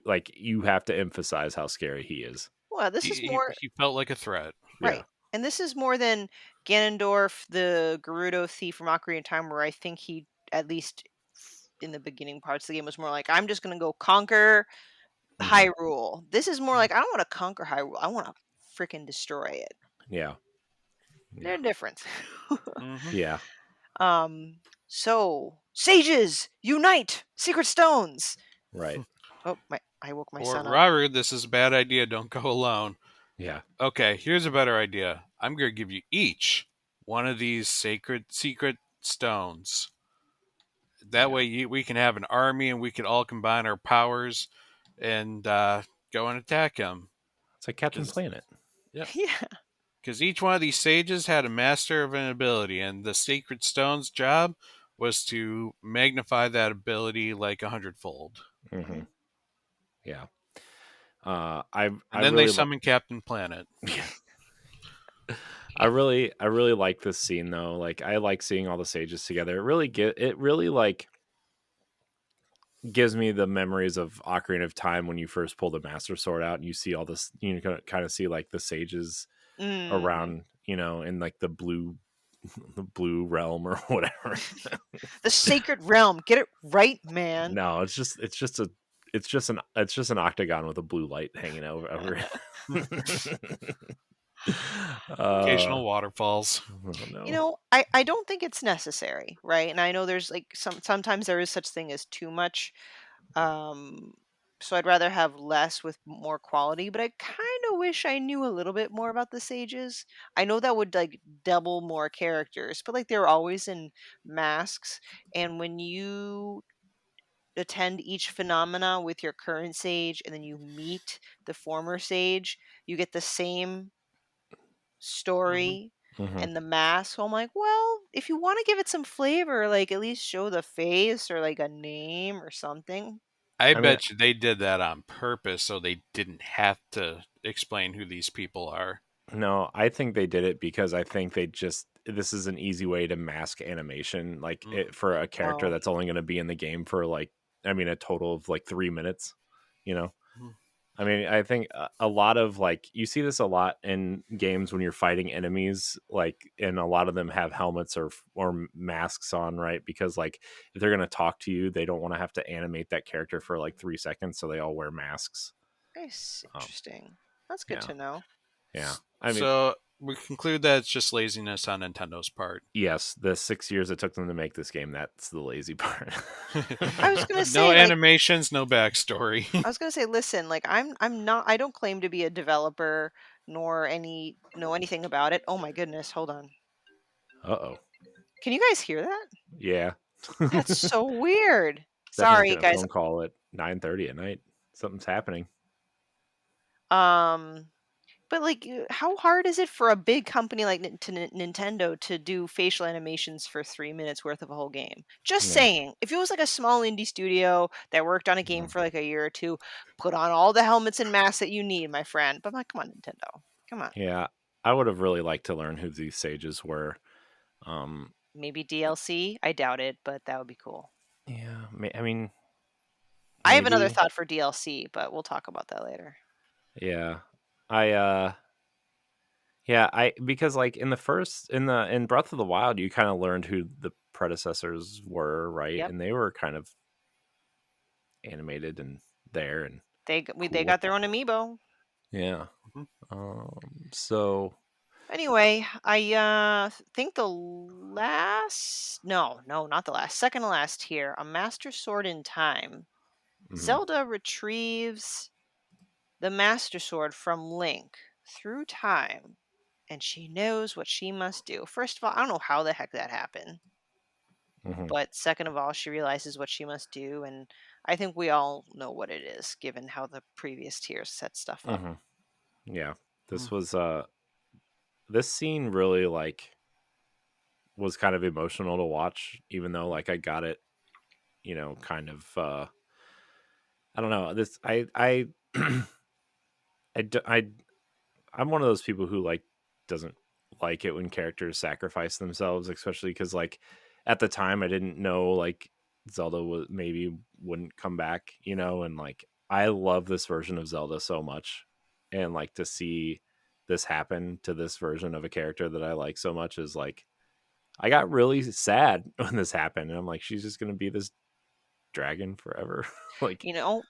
like you have to emphasize how scary he is. Well, this He, is he more he felt like a threat. Yeah. right. And this is more than Ganondorf, the Gerudo thief from Ocarina of Time, where I think he, at least in the beginning parts of the game, was more like, I'm just going to go conquer Hmm. Hyrule. This is more like, I don't want to conquer Hyrule. I want to freaking destroy it. Yeah. They're Yeah. different. Hmm. Yeah. um, so, sages, unite! Secret stones! Right. Oh, I woke my Or son up. Raru, this is a bad idea. Don't go alone. Yeah. Okay, here's a better idea. I'm going to give you each one of these sacred secret stones. That Yeah. way we can have an army and we could all combine our powers and go and attack him. It's like Captain Because Planet. yep, Yeah. because each one of these sages had a master of an ability, and the sacred stone's job was to magnify that ability like 100-fold. Hmm. Mhm. Yeah. I And then they really summon Captain Planet. I really like this scene though. Like I like seeing all the sages together. It really like gives me the memories of Ocarina of Time when you first pull the Master Sword out and you see all this. You kind of see like the sages Mm. around, in like the the blue realm or whatever. The sacred realm. Get it right, man. No, it's just an octagon with a blue light hanging over. uh, Occasional waterfalls. oh no. I don't think it's necessary, right? And I know there's like sometimes there is such thing as too much. Um, so I'd rather have less with more quality, but I kind of wish I knew a little bit more about the sages. I know that would like double more characters, but like they're always in masks, and when you attend each phenomena with your current sage and then you meet the former sage, you get the same Hmm. story Hmm. and the mask. So I'm like, well, if you want to give it some flavor, like at least show the face or like a name or something. I I mean, bet you they did that on purpose so they didn't have to explain who these people are. no, I think they did it because I think this is an easy way to mask animation, like Mm. it for a character Oh, that's only going to be in the game for like, I mean, a total of like 3 minutes. You know, Mhm. I mean, I think a lot of like you see this a lot in games when you're fighting enemies, like, and a lot of them have helmets or masks on, right? Because like if they're going to talk to you, they don't want to have to animate that character for like 3 seconds, so they all wear masks. nice, Um, interesting. That's good yeah, to know. yeah. I mean, So we conclude that it's just laziness on Nintendo's part. yes, the 6 years it took them to make this game—that's the lazy part. I was gonna No say, like, animations, no backstory. listen, like, I'm not, I don't claim to be a developer nor know anything about it. Oh my goodness, hold on. Uh-oh. Can you guys hear that? Yeah. That's so weird. Definitely Sorry, getting a guys. phone call at 9:30 at night. Something's happening. Um, but like, how hard is it for a big company like Nintendo to do facial animations for 3 minutes worth of a whole game? Just Yeah. saying, if it was like a small indie studio that worked on a game Mhm. for like a year or two, put on all the helmets and masks that you need, my friend. But I'm like, come on, Nintendo, come on. Yeah. I would have really liked to learn who these sages were. Um, Maybe DLC. I doubt it, but that would be cool. yeah, I mean, I have another maybe. thought for DLC, but we'll talk about that later. Yeah. I yeah, I because like in the first in Breath of the Wild, you kind of learned who the predecessors were, right? Yep, And they were kind of animated and there and they cool. got their own amiibo. Yeah. Mhm. So Anyway, I think the last no, not the last, second to last here, a Master Sword in Time. mhm, Zelda retrieves the Master Sword from Link through time, and she knows what she must do. First of all, I don't know how the heck that happened, mhm, but second of all, she realizes what she must do, and I think we all know what it is, given how the previous tiers set stuff up. mhm. Yeah. Mm. This was this scene really like was kind of emotional to watch, even though like I got it, kind of I don't know. This I, d- I'm one of those people who like doesn't like it when characters sacrifice themselves, especially because like at the time I didn't know like Zelda was maybe wouldn't come back, and like I love this version of Zelda so much, and like to see this happen to this version of a character that I like so much is like I got really sad when this happened, and I'm like, she's just gonna be this dragon forever, like.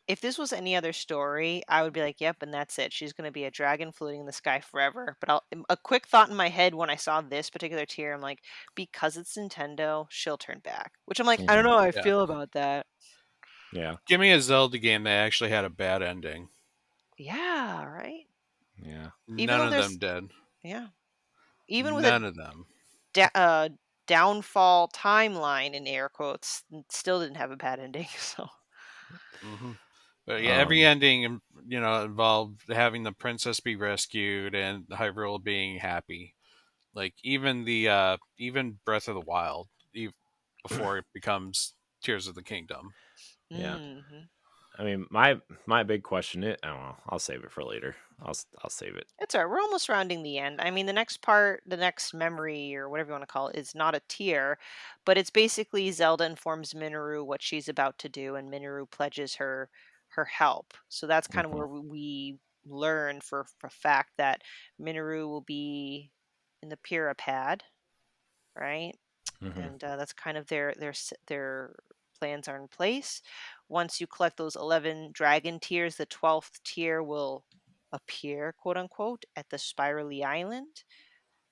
If this was any other story, I would be like, "Yep, and that's it. She's going to be a dragon floating in the sky forever." But a quick thought in my head when I saw this particular tier, I'm like, because it's Nintendo, she'll turn back. Which I'm like, I don't Mhm. know how I Yeah. feel about that. Yeah, Give me a Zelda game that actually had a bad ending. Yeah, right. yeah. Even None though of them there's did. yeah, even with a None of them. da- uh downfall timeline in air quotes still didn't have a bad ending. So Hmm. But yeah, every Um, ending, involved having the princess be rescued and Hyrule being happy. Like even even Breath of the Wild, before it becomes Tears of the Kingdom. yeah. hmm I mean, my big question is, I don't know. I'll save it for later. I'll save it. it's all right. We're almost rounding the end. I mean, the next part, the next memory or whatever you want to call it, is not a tier, but it's basically Zelda informs Minoru what she's about to do, and Minoru pledges her help. So that's kind of Hmm. where we learn for fact that Minoru will be in the Pirapad, right? Hmm. And that's kind of their plans are in place. Once you collect those 11 dragon tiers, the 12th tier will appear, quote unquote, at the Spirally Island.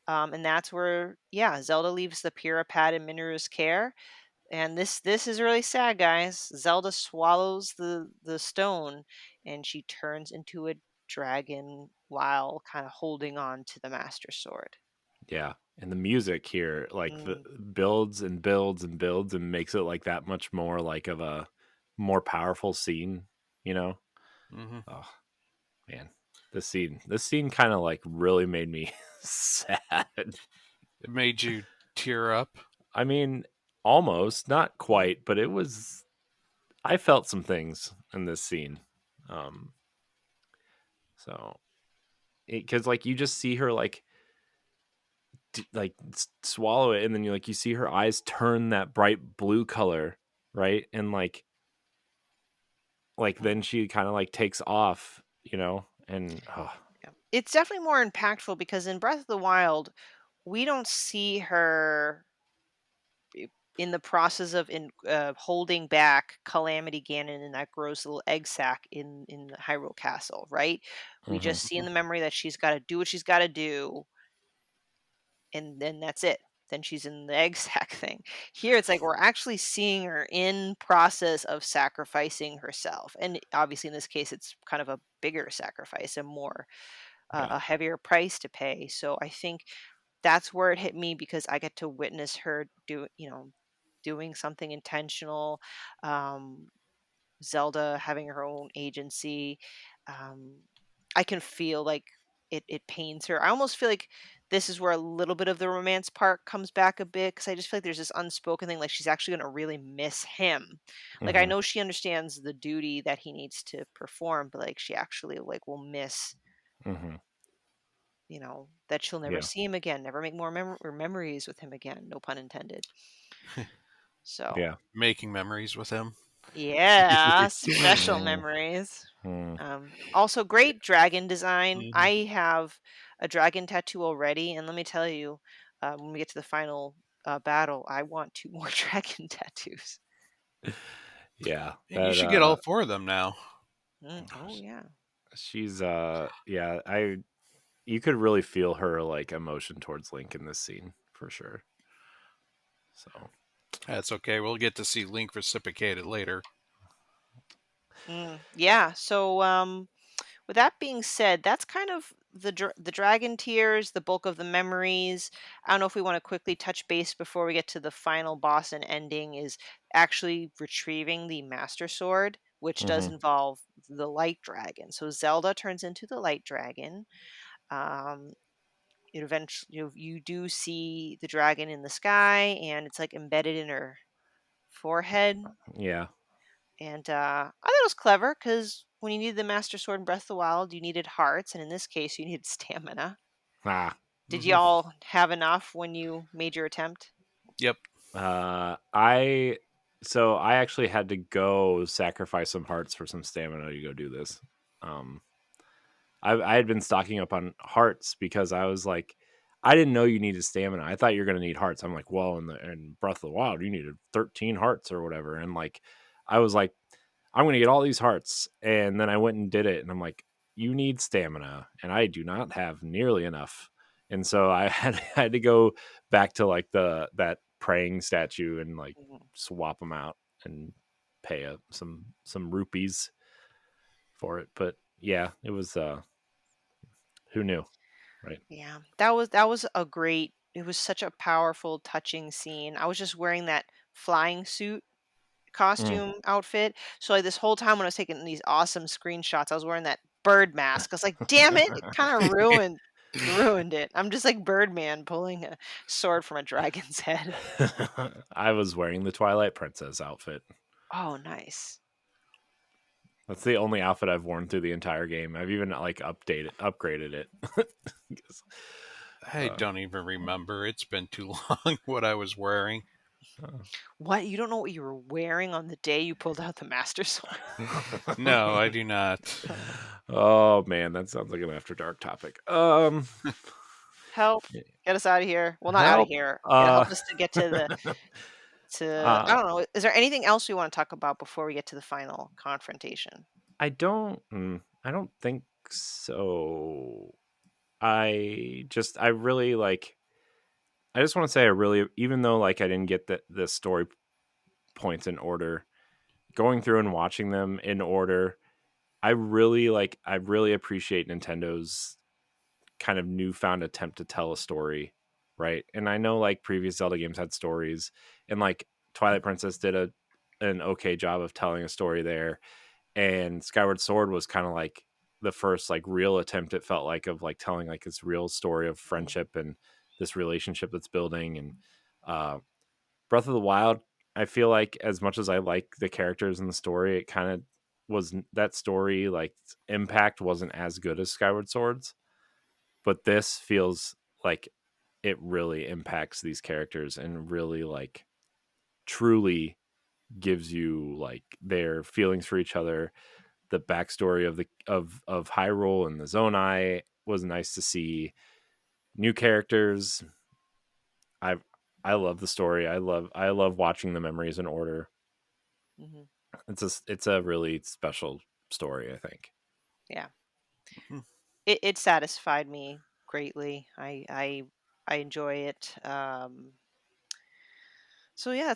And that's where, yeah, Zelda leaves the Pirapad in Minoru's care. And this is really sad, guys. Zelda swallows the stone, and she turns into a dragon while kind of holding on to the Master Sword. Yeah, and the music here Mm, builds and builds and builds and makes it like that much more like of a more powerful scene. You know? Hmm. Oh man, this scene kind of like really made me sad. It made you tear up. I mean, almost not mm, quite, but it was. I felt some things in this scene. Um, so because like you just see her like swallow it, and then you see her eyes turn that bright blue color, right? And then mm. she kind of like takes off, and oh, Yeah. It's definitely more impactful because in Breath of the Wild, we don't see her i- in the process of holding back Calamity Ganon in that gross little egg sack in the Hyrule Castle, right? We mhm, just see in Hmm. the memory that she's got to do what she's got to do, and then that's it. Then she's in the egg sack thing. Here, it's like we're actually seeing her in process of sacrificing herself, and obviously in this case, it's kind of a bigger sacrifice and more yeah, a heavier price to pay. So I think that's where it hit me because I get to witness her doing something intentional. Um, Zelda having her own agency. Um, I can feel like it pains her. I almost feel like this is where a little bit of the romance part comes back a bit because I just feel like there's this unspoken thing, like she's actually going to really miss him. Like I mhm, know she understands the duty that he needs to perform, but like she actually like will miss mhm, that she'll never yeah, see him again, never make more memories with him again, no pun intended. So, yeah. Making memories with him. yeah, special Mm, memories. mm, Also great dragon design. Hmm. I have a dragon tattoo already, and let me tell you, when we get to the final battle, I want two more dragon tattoos. yeah, You that should get all four of them now. Oh yeah. she's yeah, I you could really feel her like emotion towards Link in this scene for sure. So, That's okay. We'll get to see Link reciprocate it later. Yeah. So, with that being said, that's kind of the dragon tears, the bulk of the memories. I don't know if we want to quickly touch base before we get to the final boss and ending. Is actually retrieving the Master Sword, which does mhm, involve the Light Dragon. So Zelda turns into the Light Dragon. Um, it eventually you do see the dragon in the sky, and it's like embedded in her forehead. yeah, And I thought it was clever because when you needed the Master Sword in Breath of the Wild, you needed hearts, and in this case, you needed stamina. ah, Did Hmm. y'all have enough when you made your attempt? Yep. I so I actually had to go sacrifice some hearts for some stamina to go do this. Um, I had been stocking up on hearts because I was like, I didn't know you needed stamina. I thought you're gonna need hearts. I'm like, well, in Breath of the Wild, you needed 13 hearts or whatever, and like, I was like, I'm gonna get all these hearts, and then I went and did it, and I'm like, you need stamina, and I do not have nearly enough, and so I had to go back to like the that praying statue and like Mhm. swap them out and pay some rupees for it. But yeah, it was who knew, right? Yeah, that was a great. it was such a powerful, touching scene. I was just wearing that flying suit Mm. costume outfit. So like this whole time when I was taking these awesome screenshots, I was wearing that bird mask. I was like, damn it, it kind of ruined it. I'm just like Birdman pulling a sword from a dragon's head. I was wearing the Twilight Princess outfit. Oh, nice. That's the only outfit I've worn through the entire game. I've even like upgraded it. 'Cause, I don't even remember. It's been too long what I was wearing. uh, What? You don't know what you were wearing on the day you pulled out the Master Sword? No, I do not. oh man, that sounds like an after dark topic. Help. Get us out of here. Well, not out of Help. here. Uh, Help us to get to the to I uh, don't know. Is there anything else we want to talk about before we get to the final confrontation? I don't think so. I really like. I just want to say I really, even though like I didn't get the story points in order, going through and watching them in order, I really appreciate Nintendo's kind of newfound attempt to tell a story, right? And I know like previous Zelda games had stories, and like Twilight Princess did an okay job of telling a story there, and Skyward Sword was kind of like the first like real attempt it felt like of like telling like this real story of Mhm, friendship and this relationship that's building. And uh Breath of the Wild, I feel like as much as I like the characters in the story, it kind of was that story like impact wasn't as good as Skyward Swords, but this feels like it really impacts these characters and really like truly gives you like their feelings for each other. The backstory of the of Hyrule and the Zonai was nice to see. New characters. I I love the story. I love watching the memories in order. mhm. It's a really special story, I think. Yeah. Mhm. It satisfied me greatly. I enjoy it. So yeah,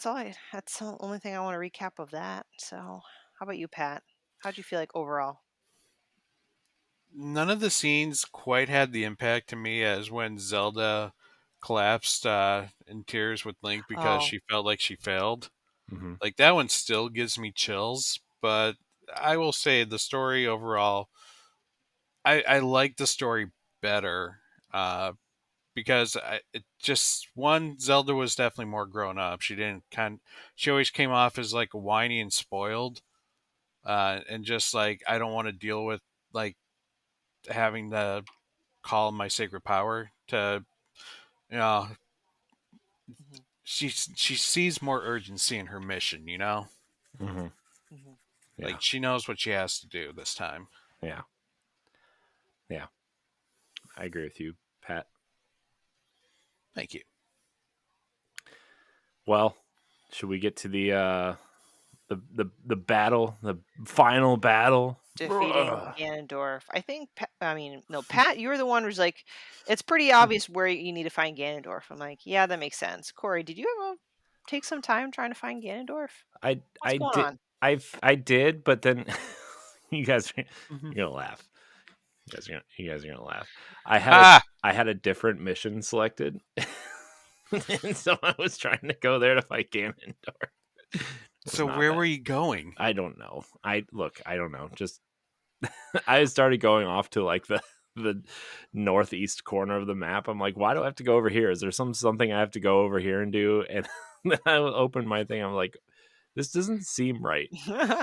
that's the only thing I want to recap of that. So how about you, Pat? How'd you feel like overall? None of the scenes quite had the impact to me as when Zelda collapsed in tears with Link because Oh. she felt like she failed. Hmm. Like that one still gives me chills, but I will say the story overall, I like the story better because it just one Zelda was definitely more grown up. She didn't she always came off as like whiny and spoiled, and just like I don't want to deal with like having to call my sacred power to you know Mhm, she sees more urgency in her mission. Hmm. mhm. Yeah. Like she knows what she has to do this time. Yeah. Yeah. I agree with you, Pat. Thank you. Well, should we get to the battle, the final battle? Defeating Ugh. Ganondorf. I think I mean, no, Pat, you were the one who's like, it's pretty obvious where you need to find Ganondorf. I'm like, yeah, that makes sense. Corey, did you ever take some time trying to find Ganondorf? What's I going did on? I did, but then you guys Mhm. you're gonna laugh. You guys are gonna laugh. Ha! I had a different mission selected, and so I was trying to go there to fight Ganondorf. It was So not where that. were you going? I don't know. I don't know. Just I started going off to like the northeast corner of the map. I'm like, why do I have to go over here? Is there something I have to go over here and do? And then I opened my thing. I'm like, this doesn't seem right.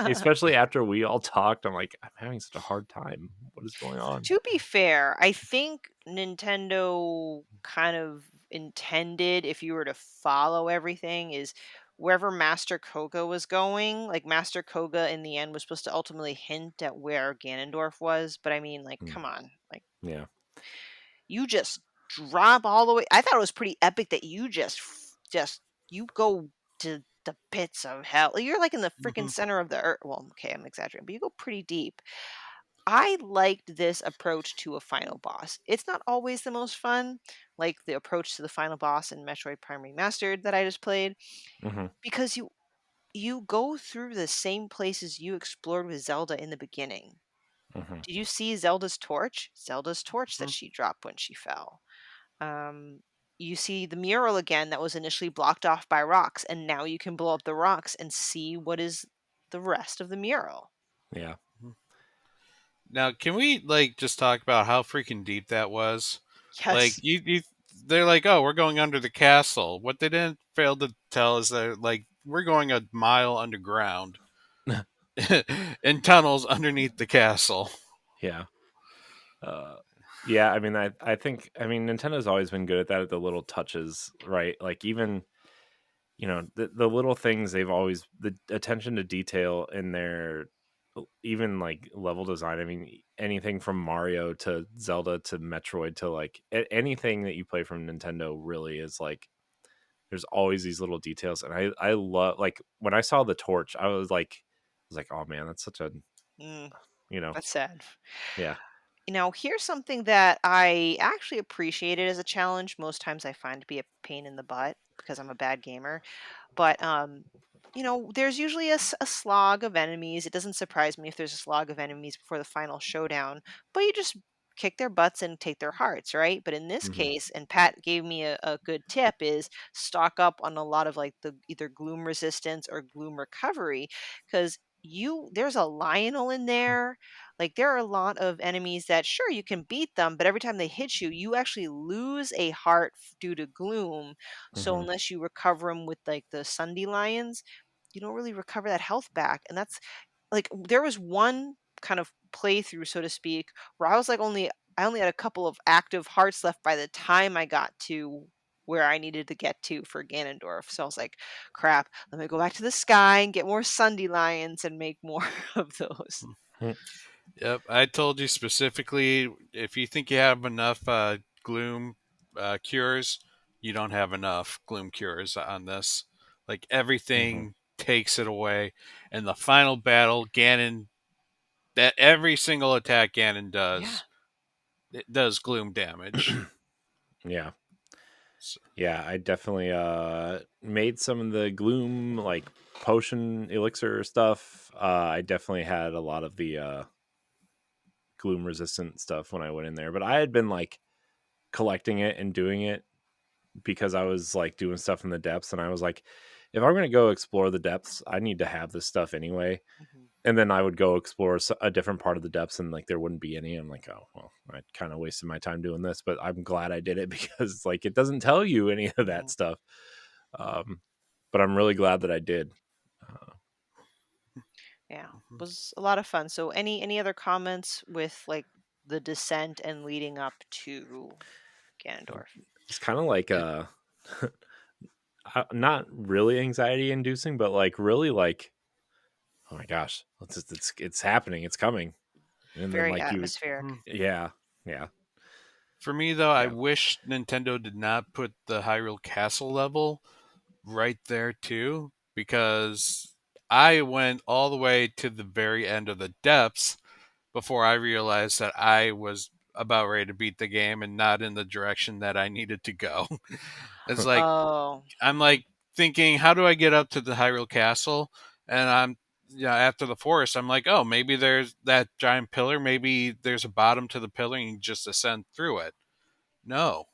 Especially after we all talked, I'm like, I'm having such a hard time. What is going on? To be fair, I think Nintendo kind of intended, if you were to follow everything, is wherever Master Koga was going, like Master Koga in the end was supposed to ultimately hint at where Ganondorf was. But I mean, like, Mm, come on, like yeah. you just drop all the way. I thought it was pretty epic that you just you go to the pits of hell. You're like in the freaking Mhm. center of the earth. Well, okay, I'm exaggerating, but you go pretty deep. I liked this approach to a final boss. It's not always the most fun, like the approach to the final boss in Metroid Prime Remastered that I just played, Hmm. because you go through the same places you explored with Zelda in the beginning. Hmm. Did you see Zelda's torch? Zelda's torch that Mhm. she dropped when she fell. Um, you see the mural again that was initially blocked off by rocks, and now you can blow up the rocks and see what is the rest of the mural. Yeah. Mhm. Now, can we like just talk about how freaking deep that was? Like Yes. they're like, oh, we're going under the castle. What they didn't fail to tell is that like we're going a mile underground in tunnels underneath the castle. Yeah. Uh, yeah, I mean, I think, I mean, Nintendo's always been good at that, at the little touches, right? Like, even, the little things, they've always, the attention to detail in their, even like level design. I mean, anything from Mario to Zelda to Metroid to like anything that you play from Nintendo really is like, there's always these little details. And I love, like, when I saw the torch, I was like, oh man, that's such a, Mm, you know, that's sad. yeah. Now, here's something that I actually appreciated as a challenge. Most times I find to be a pain in the butt because I'm a bad gamer. But there's usually a slog of enemies. It doesn't surprise me if there's a slog of enemies before the final showdown, but you just kick their butts and take their hearts, right? But in this Hmm. case, and Pat gave me a good tip, is stock up on a lot of like the either gloom resistance or gloom recovery, because there's a Lionel in there. Like, there are a lot of enemies that, sure, you can beat them, but every time they hit you, you actually lose a heart due to gloom. So Hmm. unless you recover them with like the Sunday Lions, you don't really recover that health back. And that's like, there was one kind of playthrough, so to speak, where I only had a couple of active hearts left by the time I got to where I needed to get to for Ganondorf. So I was like, crap, let me go back to the sky and get more Sunday Lions and make more of those. Yep, I told you specifically if you think you have enough gloom cures, you don't have enough gloom cures on this. Like Hmm. everything takes it away. And the final battle, Ganon, that every single attack Ganon Yeah. does, it does gloom damage. Yeah. So, Yeah, I definitely made some of the gloom, like, potion elixir stuff. I definitely had a lot of the gloom resistant stuff when I went in there, but I had been like collecting it and doing it because I was like doing stuff in the depths, and I was like, if I'm going to go explore the depths, I need to have this stuff anyway. Mhm. And then I would go explore a different part of the depths, and like there wouldn't be any. I'm like, oh well, I kind of wasted my time doing this, but I'm glad I did it because like it doesn't tell you any of that Mhm. stuff. Um, but I'm really glad that I did. Uh, Yeah, was a lot of fun. So any other comments with like the descent and leading up to Ganondorf? it's kind of like not really anxiety inducing, but like really like, oh my gosh, it's happening, it's coming, and then Very like you, atmospheric. mhm. yeah, yeah, For me, though, I yeah. wish Nintendo did not put the Hyrule Castle level right there, too, because I went all the way to the very end of the depths before I realized that I was about ready to beat the game and not in the direction that I needed to go. It's like Oh. I'm like thinking, how do I get up to the Hyrule Castle? And I'm after the forest, I'm like, oh, maybe there's that giant pillar. Maybe there's a bottom to the pillar and you just ascend through it. No,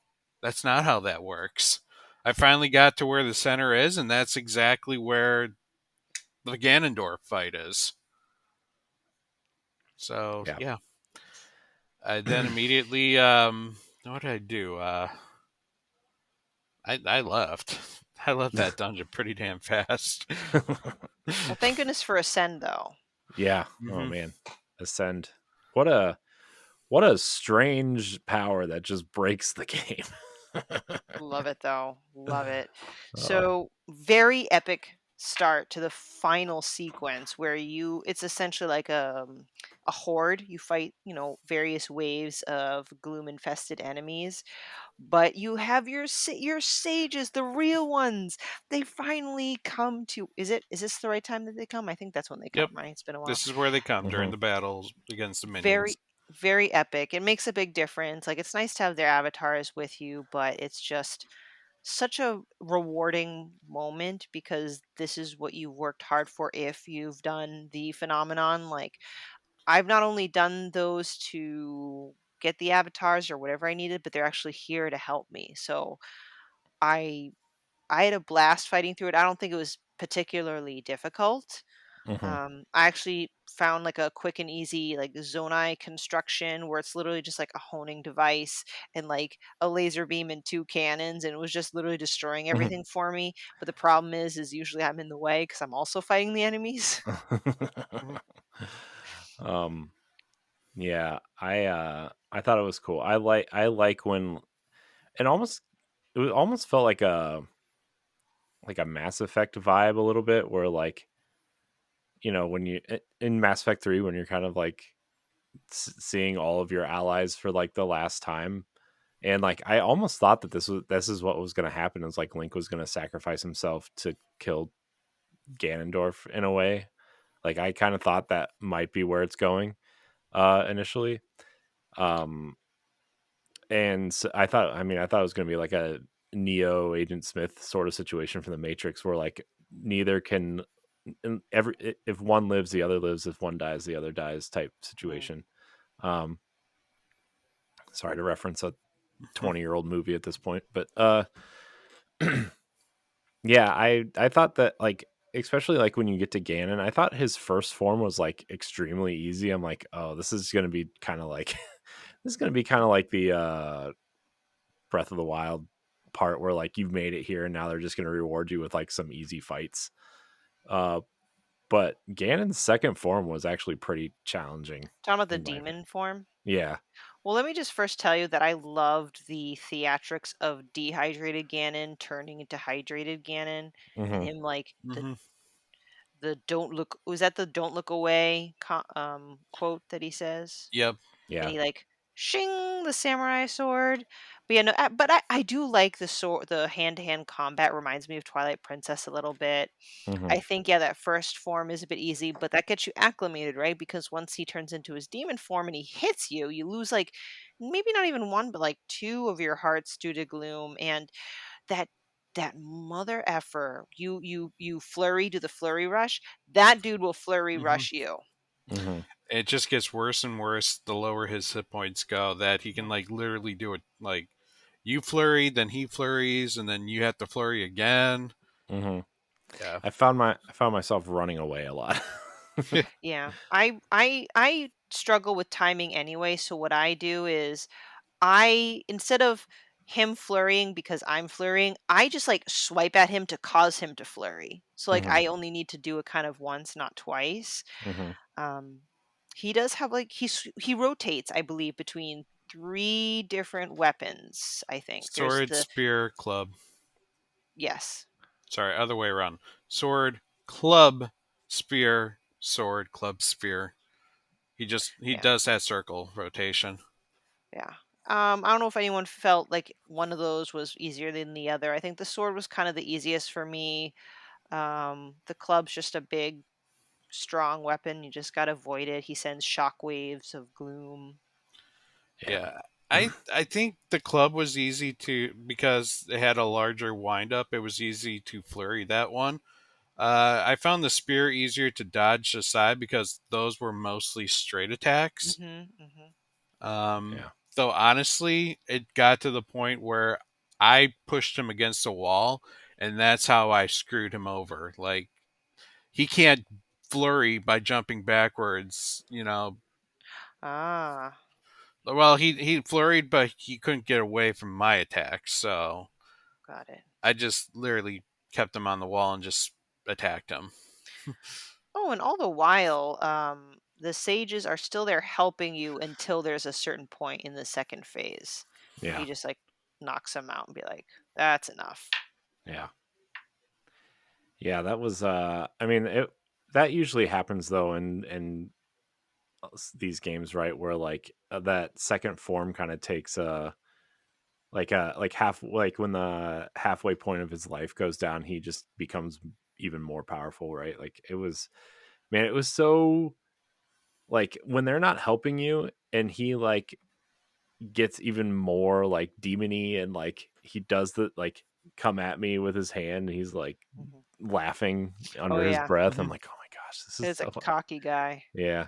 that's not how that works. I finally got to where the center is, and that's exactly where the Ganondorf fight is. So Yeah. yeah, I then immediately what did I do? I left. I left that dungeon pretty damn fast. Well, thank goodness for Ascend though. Yeah. Oh Hmm. man, ascend. What a what a strange power that just breaks the game. Love it though. Love it. Oh. So, very epic start to the final sequence where it's essentially like a horde. You fight, various waves of gloom infested enemies, but you have your sages, the real ones. They finally come to is this the right time that they come? I think that's when they come, Yep, right? It's been a while. this is where they come during Mhm. the battles against the minions. Very, very epic. It makes a big difference. Like, it's nice to have their avatars with you, but it's just such a rewarding moment because this is what you've worked hard for if you've done the phenomenon. Like, I've not only done those to get the avatars or whatever I needed, but they're actually here to help me. So I I had a blast fighting through it. I don't think it was particularly difficult. Hmm. I actually found like a quick and easy like zonai construction where it's literally just like a honing device and like a laser beam and two cannons, and it was just literally destroying everything for me. But the problem is usually I'm in the way because I'm also fighting the enemies. Mhm. um, yeah, I thought it was cool. I like when it almost felt like a Mass Effect vibe a little bit, where like when in Mass Effect 3 when you're kind of like seeing all of your allies for like the last time. And like I almost thought that this is what was going to happen, is like Link was going to sacrifice himself to kill Ganondorf in a way. Like I kind of thought that might be where it's going initially. Um and so I thought it was going to be like a Neo Agent Smith sort of situation from the Matrix, where like neither can if one lives the other lives, if one dies the other dies type Mm. situation. Um Sorry to reference a 20-year-old movie at this point, but yeah, I thought that like especially like when you get to Ganon, I thought his first form was like extremely easy. I'm like, oh, this is gonna be kind of like this is gonna be kind of like the Breath of the Wild part, where like you've made it here and now they're just gonna reward you with like some easy fights. Uh, but Ganon's second form was actually pretty challenging Talking about the in my opinion. demon form. Yeah. Well, let me just first tell you that I loved the theatrics of dehydrated Ganon turning into hydrated Ganon, and Hmm. him like Mhm. the "Don't look" was that the "Don't look away" quote that he says? Yep. And Yeah. he like shing the samurai sword. But yeah, no, but I do like the sword. The hand to hand combat reminds me of Twilight Princess a little bit. Hmm. I think, yeah, that first form is a bit easy, but that gets you acclimated, right? Because once he turns into his demon form and he hits you, you lose like maybe not even one, but like two of your hearts due to gloom. And that that mother effer, you flurry to the flurry rush. That dude will flurry Mhm. rush you. Hmm. It just gets worse and worse the lower his hit points go. That he can Mhm. like literally do it like you flurry, then he flurries, and then you have to flurry again. Hmm. Yeah. I found myself running away a lot. Yeah, I struggle with timing anyway. So what I do is I instead of him flurrying because I'm flurrying, I just like swipe at him to cause him to flurry. So like Hmm. I only need to do it kind of once, not twice. Hmm. Um, he does have like he rotates, I believe, between three different weapons. I think there's Sword, the spear, club. yes, Sorry, other way around. Sword, club, spear, sword, club, spear. He yeah, does that circle rotation. yeah. I don't know if anyone felt like one of those was easier than the other. I think the sword was kind of the easiest for me. The club's just a big, strong weapon. You just gotta avoid it. He sends shockwaves of gloom. Yeah. Yeah. I think the club was easy to because it had a larger wind up. It was easy to flurry that one. I found the spear easier to dodge aside because those were mostly straight attacks. Mhm, mhm. Um, Yeah. though honestly, it got to the point where I pushed him against the wall, and that's how I screwed him over. Like he can't flurry by jumping backwards. Ah, Well, he flurried, but he couldn't get away from my attack, so got it. I just literally kept him on the wall and just attacked him. Oh, and all the while, the sages are still there helping you until there's a certain point in the second phase where Yeah. he just like knocks them out and be like, "That's enough." Yeah. Yeah, that was I mean it that usually happens though in these games, right? Where like that second form kind of takes like half like when the halfway point of his life goes down, he just becomes even more powerful, right? Like it was man, it was so like when they're not helping you and he like gets even more like demony, and like he does the like come at me with his hand, he's like Mhm. laughing Oh under his yeah, breath. I'm Mhm. like, oh my gosh, this is he's a so cocky guy. yeah.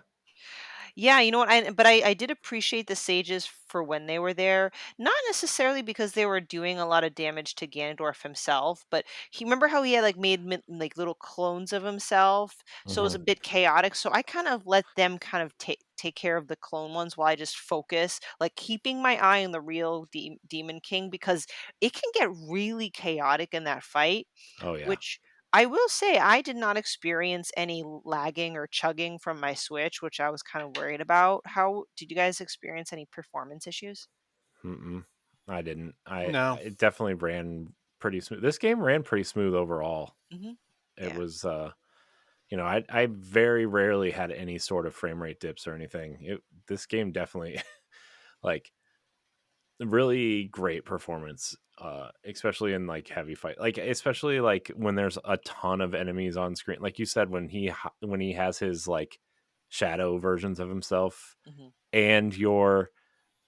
Yeah, you know what? I did appreciate the sages for when they were there. Not necessarily because they were doing a lot of damage to Ganondorf himself, but he remember how he had like made like little clones of himself, so it was Hmm. a bit chaotic. So I kind of let them kind of take care of the clone ones while I just focus, like keeping my eye on the real Demon King because it can get really chaotic in that fight, Oh yeah. which I will say I did not experience any lagging or chugging from my Switch, which I was kind of worried about. How did you guys experience any performance issues? Mm-mm. I didn't. I No. it definitely ran pretty smooth. This game ran pretty smooth overall. Hmm. It Yeah. was I very rarely had any sort of frame rate dips or anything. This game definitely like really great performance, especially in like heavy fight, like especially like when there's a ton of enemies on screen, like you said, when when he has his like shadow versions of himself, Hmm. and your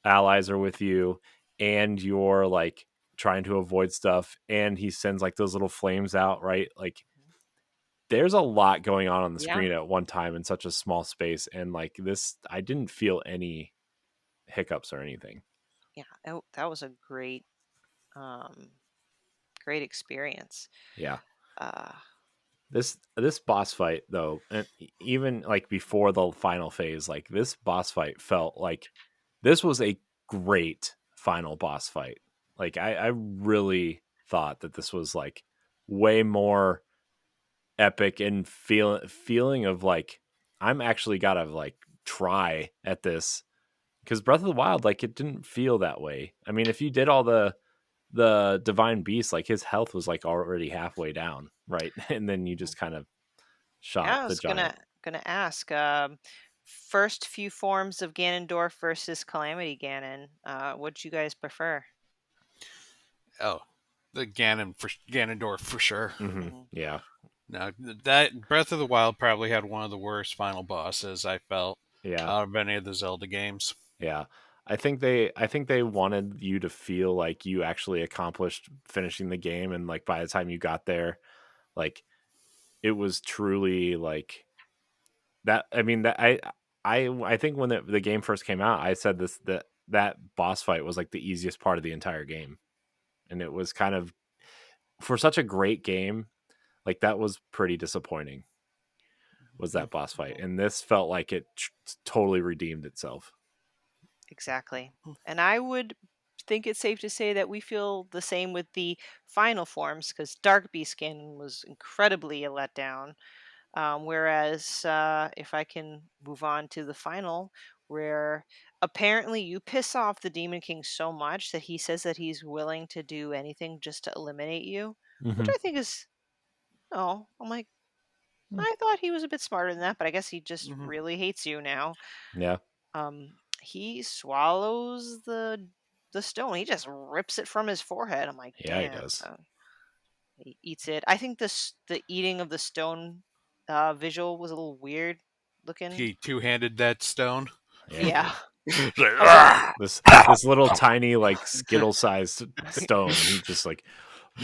allies are with you, and you're like trying to avoid stuff, and he sends like those little flames out, right? Like there's a lot going on the Yeah. screen at one time in such a small space, and like this, I didn't feel any hiccups or anything. Yeah. That was a um, great experience. Yeah. Uh, This boss fight though, and even like before the final phase, like this boss fight felt like this was a great final boss fight. Like I really thought that this was like way more epic and feeling of like I'm actually gotta like try at this, because Breath of the Wild, like it didn't feel that way. I mean, if you did all the divine beast, like his health was like already halfway down, right? And then you just kind of shot yeah, I the was giant. gonna ask. First few forms of Ganondorf versus Calamity Ganon. What you guys prefer? Oh, the Ganondorf for sure. Hmm. Hmm. Yeah, Now that Breath of the Wild probably had one of the worst final bosses I felt yeah, out of any of the Zelda games. yeah. I think they wanted you to feel like you actually accomplished finishing the game, and like by the time you got there, like it was truly like that. I mean, I think when the game first came out, I said this that that boss fight was like the easiest part of the entire game, and it was kind of for such a great game, like that was pretty disappointing, was that boss fight, Hmm. and this felt like it totally redeemed itself. Exactly. And I would think it's safe to say that we feel the same with the final forms because Dark Beast Ganon was incredibly a letdown. Whereas if I can move on to the final, where apparently you piss off the Demon King so much that he says that he's willing to do anything just to eliminate you, which Hmm. I think is, oh, I'm like, I thought he was a bit smarter than that, but I guess he just Hmm. really hates you now. Yeah, He swallows the stone. He just rips it from his forehead. I'm like, yeah, he damn. does. He eats it. I think the eating of the stone visual was a little weird looking. He two-handed that stone. Yeah, he Yeah. did. I was like, This little tiny like skittle sized stone. He just like,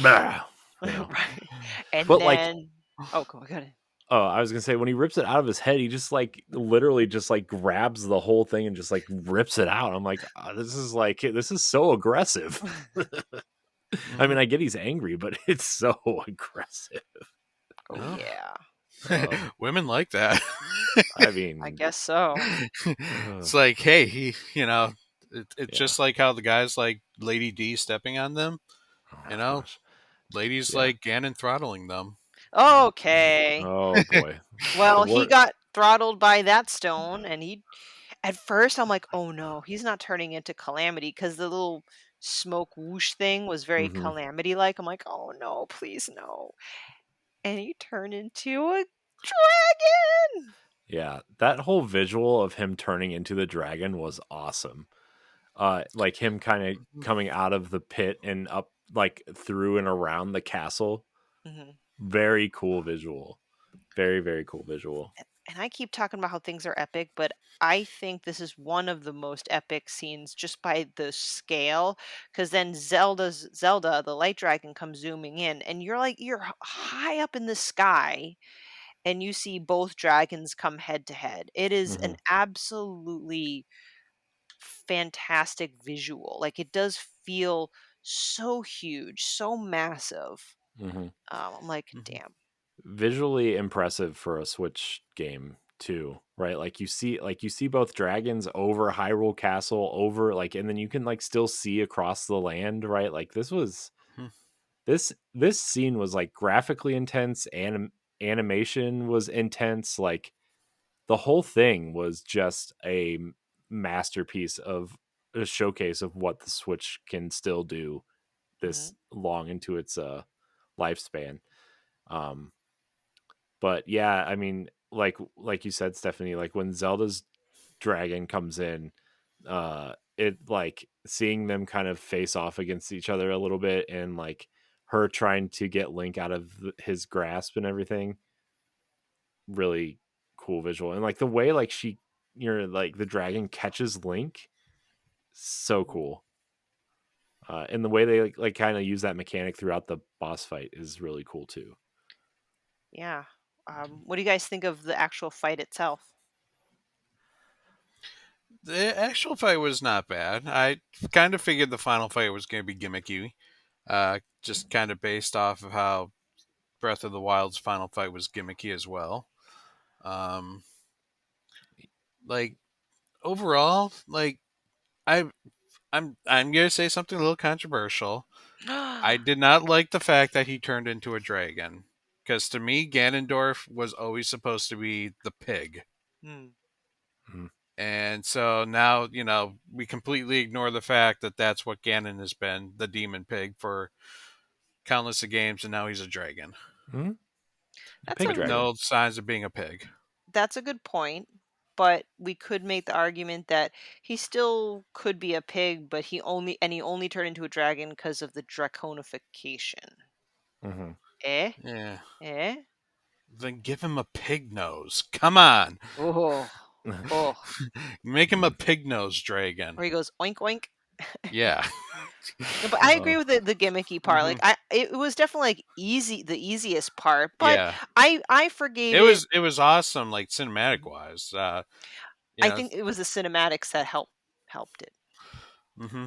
bah, you know. right. And But like, then, oh, go ahead. oh, I was gonna say when he rips it out of his head, he just like literally just like grabs the whole thing and just like rips it out. I'm like, this is so aggressive. I Hmm. mean, I get he's angry, but it's so aggressive. Oh Oh, yeah, women like that. I I mean, guess so. ugh, It's like, hey, it's yeah. just like how the guys like Lady D stepping on them. Oh You know, gosh, ladies yeah. like Ganon throttling them. Okay. Oh boy, the Well, he word. got throttled by that stone, and he at first, I'm like, "Oh, no, he's not turning into Calamity because the little smoke whoosh thing was very Hmm. Calamity-like. I'm like, "Oh, no, please, no." And he turned into a dragon! Yeah, that whole visual of him turning into the dragon was awesome. Like him kind of Mhm. coming out of the pit and up like through and around the castle. Mhm. Very cool visual. Very, very cool visual. And I keep talking about how things are epic, but I think this is one of the most epic scenes just by the scale. Because then Zelda, the light dragon, comes zooming in, and you're like you're high up in the sky, and you see both dragons come head to head. It is an Mhm. absolutely fantastic visual. Like, it does feel so huge, so massive. Mhm. I'm like, Mhm. damn. Visually impressive for a Switch game too, right? Like you see both dragons over Hyrule Castle over like and then you can like still see across the land, right? Like Mhm. this scene was like graphically intense, animation was intense, like the whole thing was just a masterpiece of a showcase of what the Switch can still do Mhm. this long into its lifespan. Um but yeah, I mean, like you said, Stephanie, like when Zelda's dragon comes in, it like seeing them kind of face off against each other a little bit and like her trying to get Link out of his grasp and everything, really cool visual. And like the way like you're like the dragon catches Link, so Mhm. cool. And the way they like kind of use that mechanic throughout the boss fight is really cool too. Yeah. What do you guys think of the actual fight itself? The actual fight was not bad. I kind of figured the final fight was going to be gimmicky, just kind of based off of how Breath of the Wild's final fight was gimmicky as well. Um, like overall, like I, I'm gonna say something a little controversial. I did not like the fact that he turned into a dragon, because to me, Ganondorf was always supposed to be the pig. Hmm. Mhm. And so now, we completely ignore the fact that that's what Ganon has been, the demon pig, for countless of games, and now he's a dragon Mhm. That's Pig with a dragon. no signs of being a pig. that's a good point, but we could make the argument that he still could be a pig, but he only turned into a dragon because of the draconification. Hmm. Eh? Yeah. Eh? Then give him a pig nose. Come on. Oh. Oh. Make him a pig nose dragon. Where he goes oink oink. Yeah. No, but I uh, agree with the gimmicky part. Hmm. Like it was definitely like the easiest part, but Yeah. I forgave It it. was it was awesome, like cinematic wise. You I know, think it was the cinematics that helped it. hmm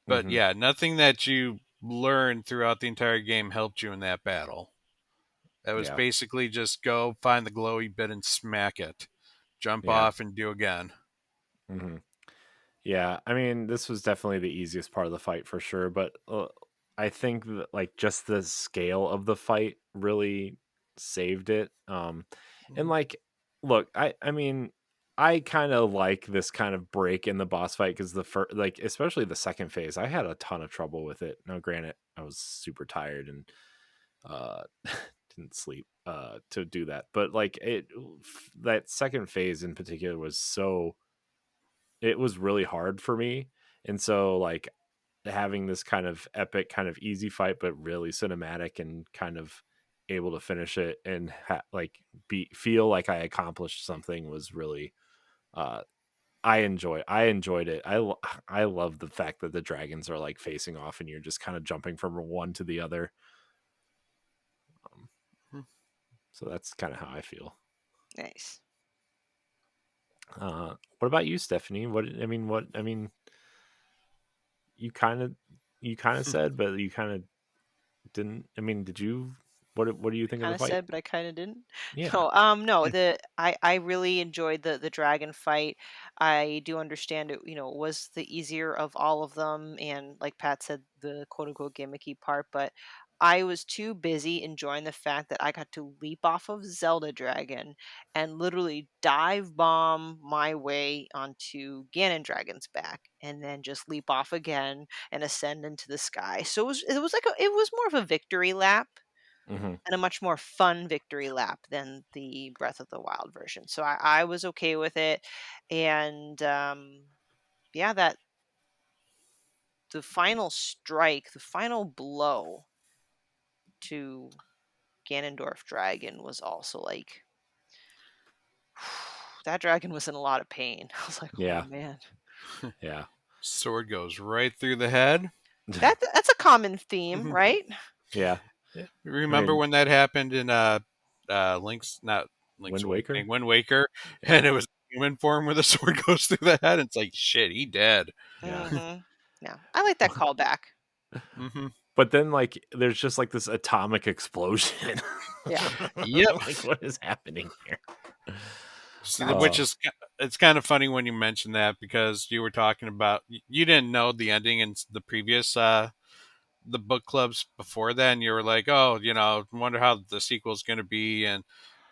but hmm. yeah, nothing that you learned throughout the entire game helped you in that battle. That was Yeah. basically just go find the glowy bit and smack it, jump Yeah. off and do again. Hmm. Yeah, I mean, this was definitely the easiest part of the fight for sure, but I think that like just the scale of the fight really saved it. And Mhm. like, look, I mean, I kind of like this kind of break in the boss fight because the first, like, especially the second phase, I had a ton of trouble with it. Now, granted, I was super tired and uh didn't sleep to do that, but like that second phase in particular was so it was really hard for me. And so like having this kind of epic kind of easy fight but really cinematic and kind of able to finish it and like be feel like I accomplished something was really uh I enjoyed it. I love the fact that the dragons are like facing off and you're just kind of jumping from one to the other. Um, Mhm. so that's kind of how I feel. Nice. What about you, Stephanie? What I mean, you kind of you kind of said, but you kind of didn't. I mean, did you? What do you I think of kind the of fight? said, but I kind of didn't. Yeah. No. I really enjoyed the dragon fight. I do understand it. It was the easier of all of them, and like Pat said, the quote unquote gimmicky part. But I was too busy enjoying the fact that I got to leap off of Zelda Dragon and literally dive bomb my way onto Ganon Dragon's back, and then just leap off again and ascend into the sky. So it was more of a victory lap Hmm. and a much more fun victory lap than the Breath of the Wild version. So I was okay with it, and yeah, that the final strike, the final blow to Ganondorf Dragon was also like that dragon was in a lot of pain. I was like, oh Yeah. man, Yeah. Sword goes right through the head. that's a common theme, Mhm. right? Yeah. Yeah. I Remember mean, when that happened in Link's not Link's Wind Waker. Awakening, Wind Waker, Yeah, and it was human form where the sword goes through the head. And it's like shit, he dead. yeah. Mm-hmm. Yeah, I like that callback. Mm-hmm. But then like there's just like this atomic explosion. Yeah. Yep. Like what is happening here? So, Gotcha. which is it's kind of funny when you mention that because you were talking about you didn't know the ending in the previous the book clubs before then. You were like, oh, wonder how the sequel's going to be, and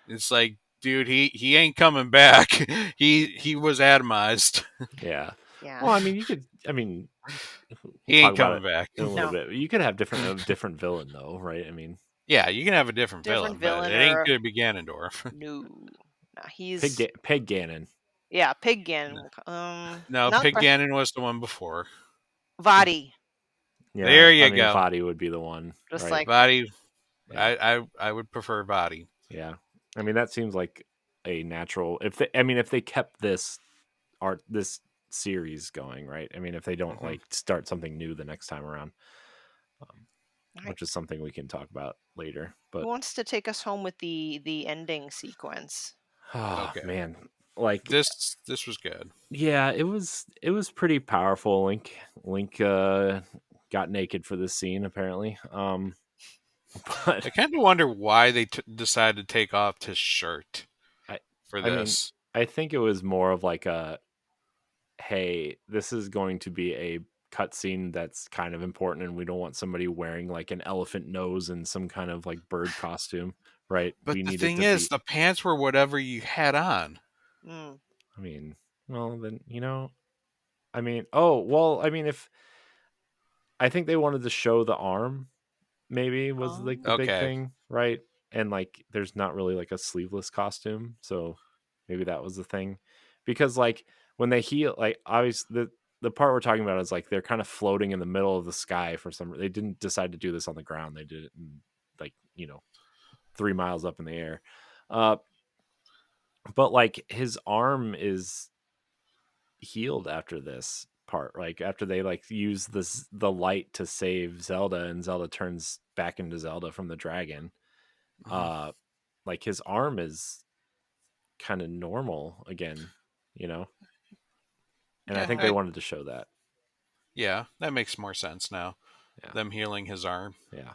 it's like, dude, he ain't coming back. He was atomized. Yeah. Yeah. Well, I mean, you could. I mean, we'll He talk ain't about it coming back. in a little No. bit. You could have different villain though, right? I mean, Yeah, you can have a different Different villain, but it villain ain't or gonna be Ganondorf. no. No, he's Peg Ganon. yeah, Pig Ganon. No, Not Pig quite. Ganon was the one before. Vadi. Yeah, There I you mean, go. Vadi would be the one, Just right? like Body. Yeah, I would prefer body. yeah. I mean, that seems like a natural. If they kept this series going, right? I mean, if they don't Hmm. like start something new the next time around, um, right. which is something we can talk about later. Who But wants to take us home with the ending sequence? oh Okay, man, like this was good. yeah, it was pretty powerful. Link got naked for this scene apparently. But I kind of wonder why they decided to take off his shirt I for I mean, this. I think it was more of like a hey, this is going to be a cutscene that's kind of important, and we don't want somebody wearing like an elephant nose and some kind of like bird costume, right? But We the need it thing to is, be. the pants were whatever you had on. Mm. I mean, well, then I mean, oh well, I mean, if I think they wanted to show the arm, maybe was Oh. like the big Okay, thing, right? And like, there's not really like a sleeveless costume, so maybe that was the thing, because like when they heal, like obviously the part we're talking about is like they're kind of floating in the middle of the sky for some. They didn't decide to do this on the ground. They did it in, like 3 miles up in the air. Uh, but like his arm is healed after this part, like after they like use the light to save Zelda and Zelda turns back into Zelda from the dragon. hmm uh like his arm is kind of normal again, you know and I yeah, think they wanted to show that. yeah, that makes more sense now. Yeah, Them healing his arm. yeah.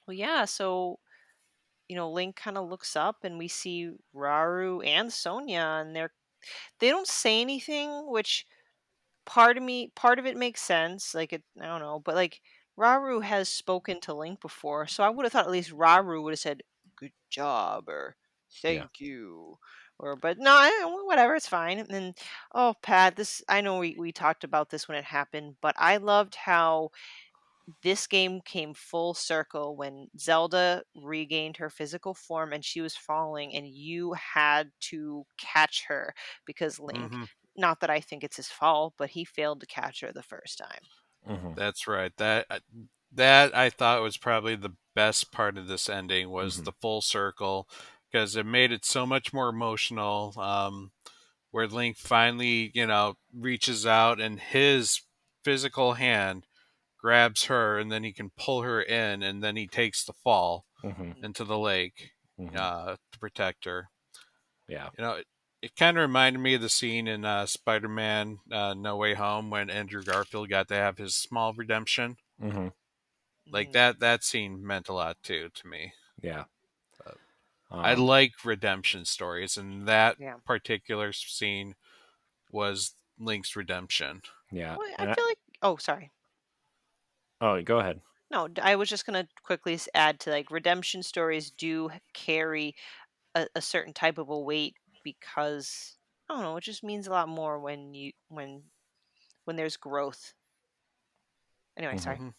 Well, yeah. So Link kind of looks up and we see Raru and Sonia, and they don't say anything, which part of it makes sense. Like I don't know, but like Raru has spoken to Link before, so I would have thought at least Raru would have said "good job" or Yeah. "thank you," or but no, whatever, it's fine. And then, oh, Pat, this I know we talked about this when it happened, but I loved how this game came full circle when Zelda regained her physical form and she was falling, and you had to catch her because Link, Hmm. not that I think it's his fault, but he failed to catch her the first time. Mm-hmm. That's right. That I thought was probably the best part of this ending was Mm-hmm. the full circle because it made it so much more emotional. Where Link finally, reaches out and his physical hand grabs her, and then he can pull her in, and then he takes the fall Mm-hmm. Mm. into the lake Mm-hmm. to protect her. Yeah. It kind of reminded me of the scene in Spider-Man: No Way Home when Andrew Garfield got to have his small redemption. Mm-hmm. Like Mm. that scene meant a lot too to me. Yeah. Uh, I um like redemption stories, and that Yeah. particular scene was Link's redemption. yeah, Well, I and feel like. Oh, sorry. go ahead. No, I was just gonna quickly add to like redemption stories do carry a certain type of a weight because I don't know. It just means a lot more when when there's growth. Anyway, Mm-hmm. sorry. Hmm.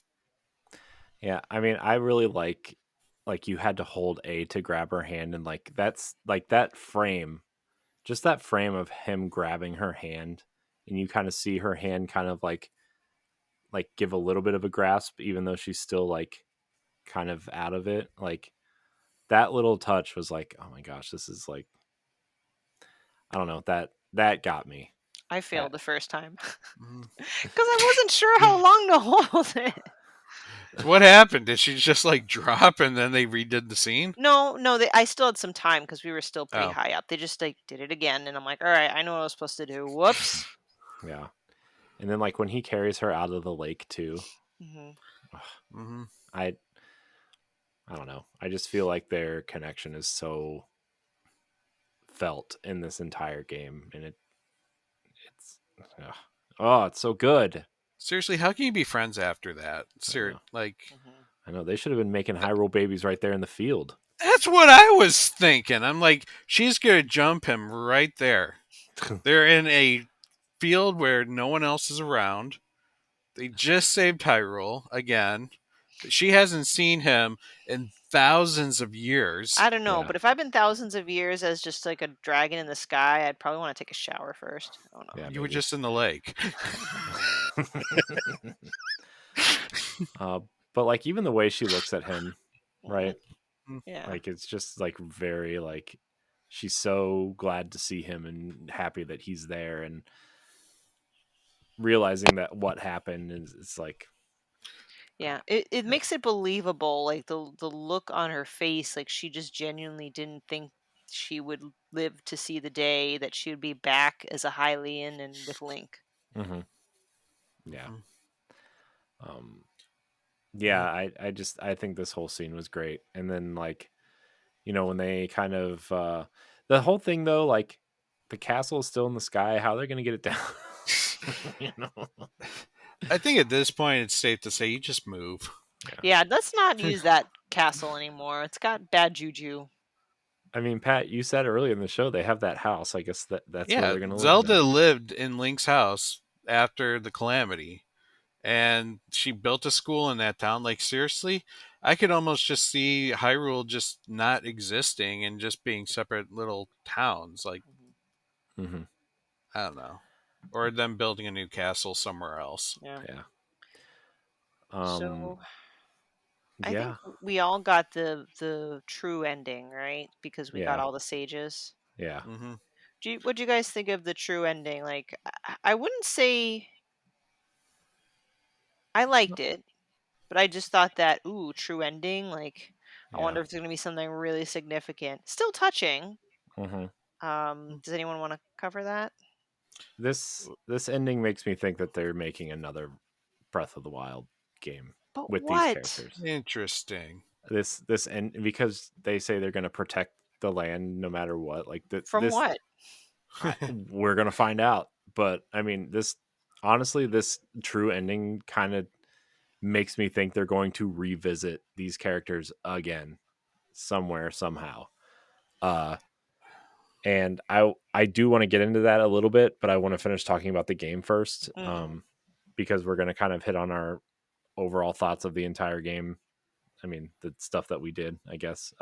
Yeah, I mean, I really like you had to hold A to grab her hand, and like that's like that frame, just that frame of him grabbing her hand, and you kind of see her hand kind of like give a little bit of a grasp, even though she's still like kind of out of it. Like that little touch was like, oh my gosh, this is like, I don't know, that got me. I That failed the first time Hmm. because I wasn't sure how long to hold it. So what happened? Did she just like drop and then they redid the scene? No, no, I still had some time because we were still pretty Oh. high up. They just like did it again, and I'm like, all right, I know what I was supposed to do. Whoops. Yeah. And then like when he carries her out of the lake too. Hmm. ugh, Hmm. I I don't know. I just feel like their connection is so felt in this entire game, and it's ugh. Oh, it's so good. Seriously, how can you be friends after that? I know. Like Hmm. I know they should have been making Hyrule babies right there in the field. that's what I was thinking. I'm like, she's gonna jump him right there. They're in a field where no one else is around. They just saved Hyrule again. She hasn't seen him in thousands of years. I don't know, Yeah, but if I've been thousands of years as just like a dragon in the sky, I'd probably want to take a shower first. I don't know. yeah, You were maybe. just in the lake. uh, but like even the way she looks at him, Hmm. right? Yeah. Like it's just like very like she's so glad to see him and happy that he's there and realizing that what happened is it's like Yeah, uh, it yeah. makes it believable, like the look on her face, like she just genuinely didn't think she would live to see the day that she would be back as a Hylian and with Link. Hmm. Yeah. Mhm. Um yeah, Yeah. I just I think this whole scene was great. And then like, when they kind of the whole thing though, like the castle is still in the sky, how they're gonna get it down. you know? I think at this point it's safe to say you just move. Yeah. Yeah, let's not use that castle anymore. It's got bad juju. I mean, Pat, you said earlier in the show they have that house. I guess that's where Yeah, they're gonna live now. Zelda lived in Link's house after the calamity, and she built a school in that town. Like seriously, I could almost just see Hyrule just not existing and just being separate little towns. Like Mhm. Hmm. I don't know, or them building a new castle somewhere else. Yeah. Yeah. Um. So I think Yeah. we all got the true ending, right? Because we got Yeah. all the sages. Yeah. Hmm. What do you guys think of the true ending? Like, I wouldn't say I liked it, but I just thought that, ooh, true ending. Like, I Yeah. wonder if there's gonna be something really significant. Still touching. Hmm. Does anyone want to cover that? This ending makes me think that they're making another Breath of the Wild game But with these what? characters. Interesting. This and because they say they're going to protect the land no matter what. Like From what? we're going to find out. But I mean, this honestly, this true ending kind of makes me think they're going to revisit these characters again somewhere somehow. Uh, and I do want to get into that a little bit, but I want to finish talking about the game first, Hmm. because we're going to kind of hit on our overall thoughts of the entire game. I mean, the stuff that we did, I guess,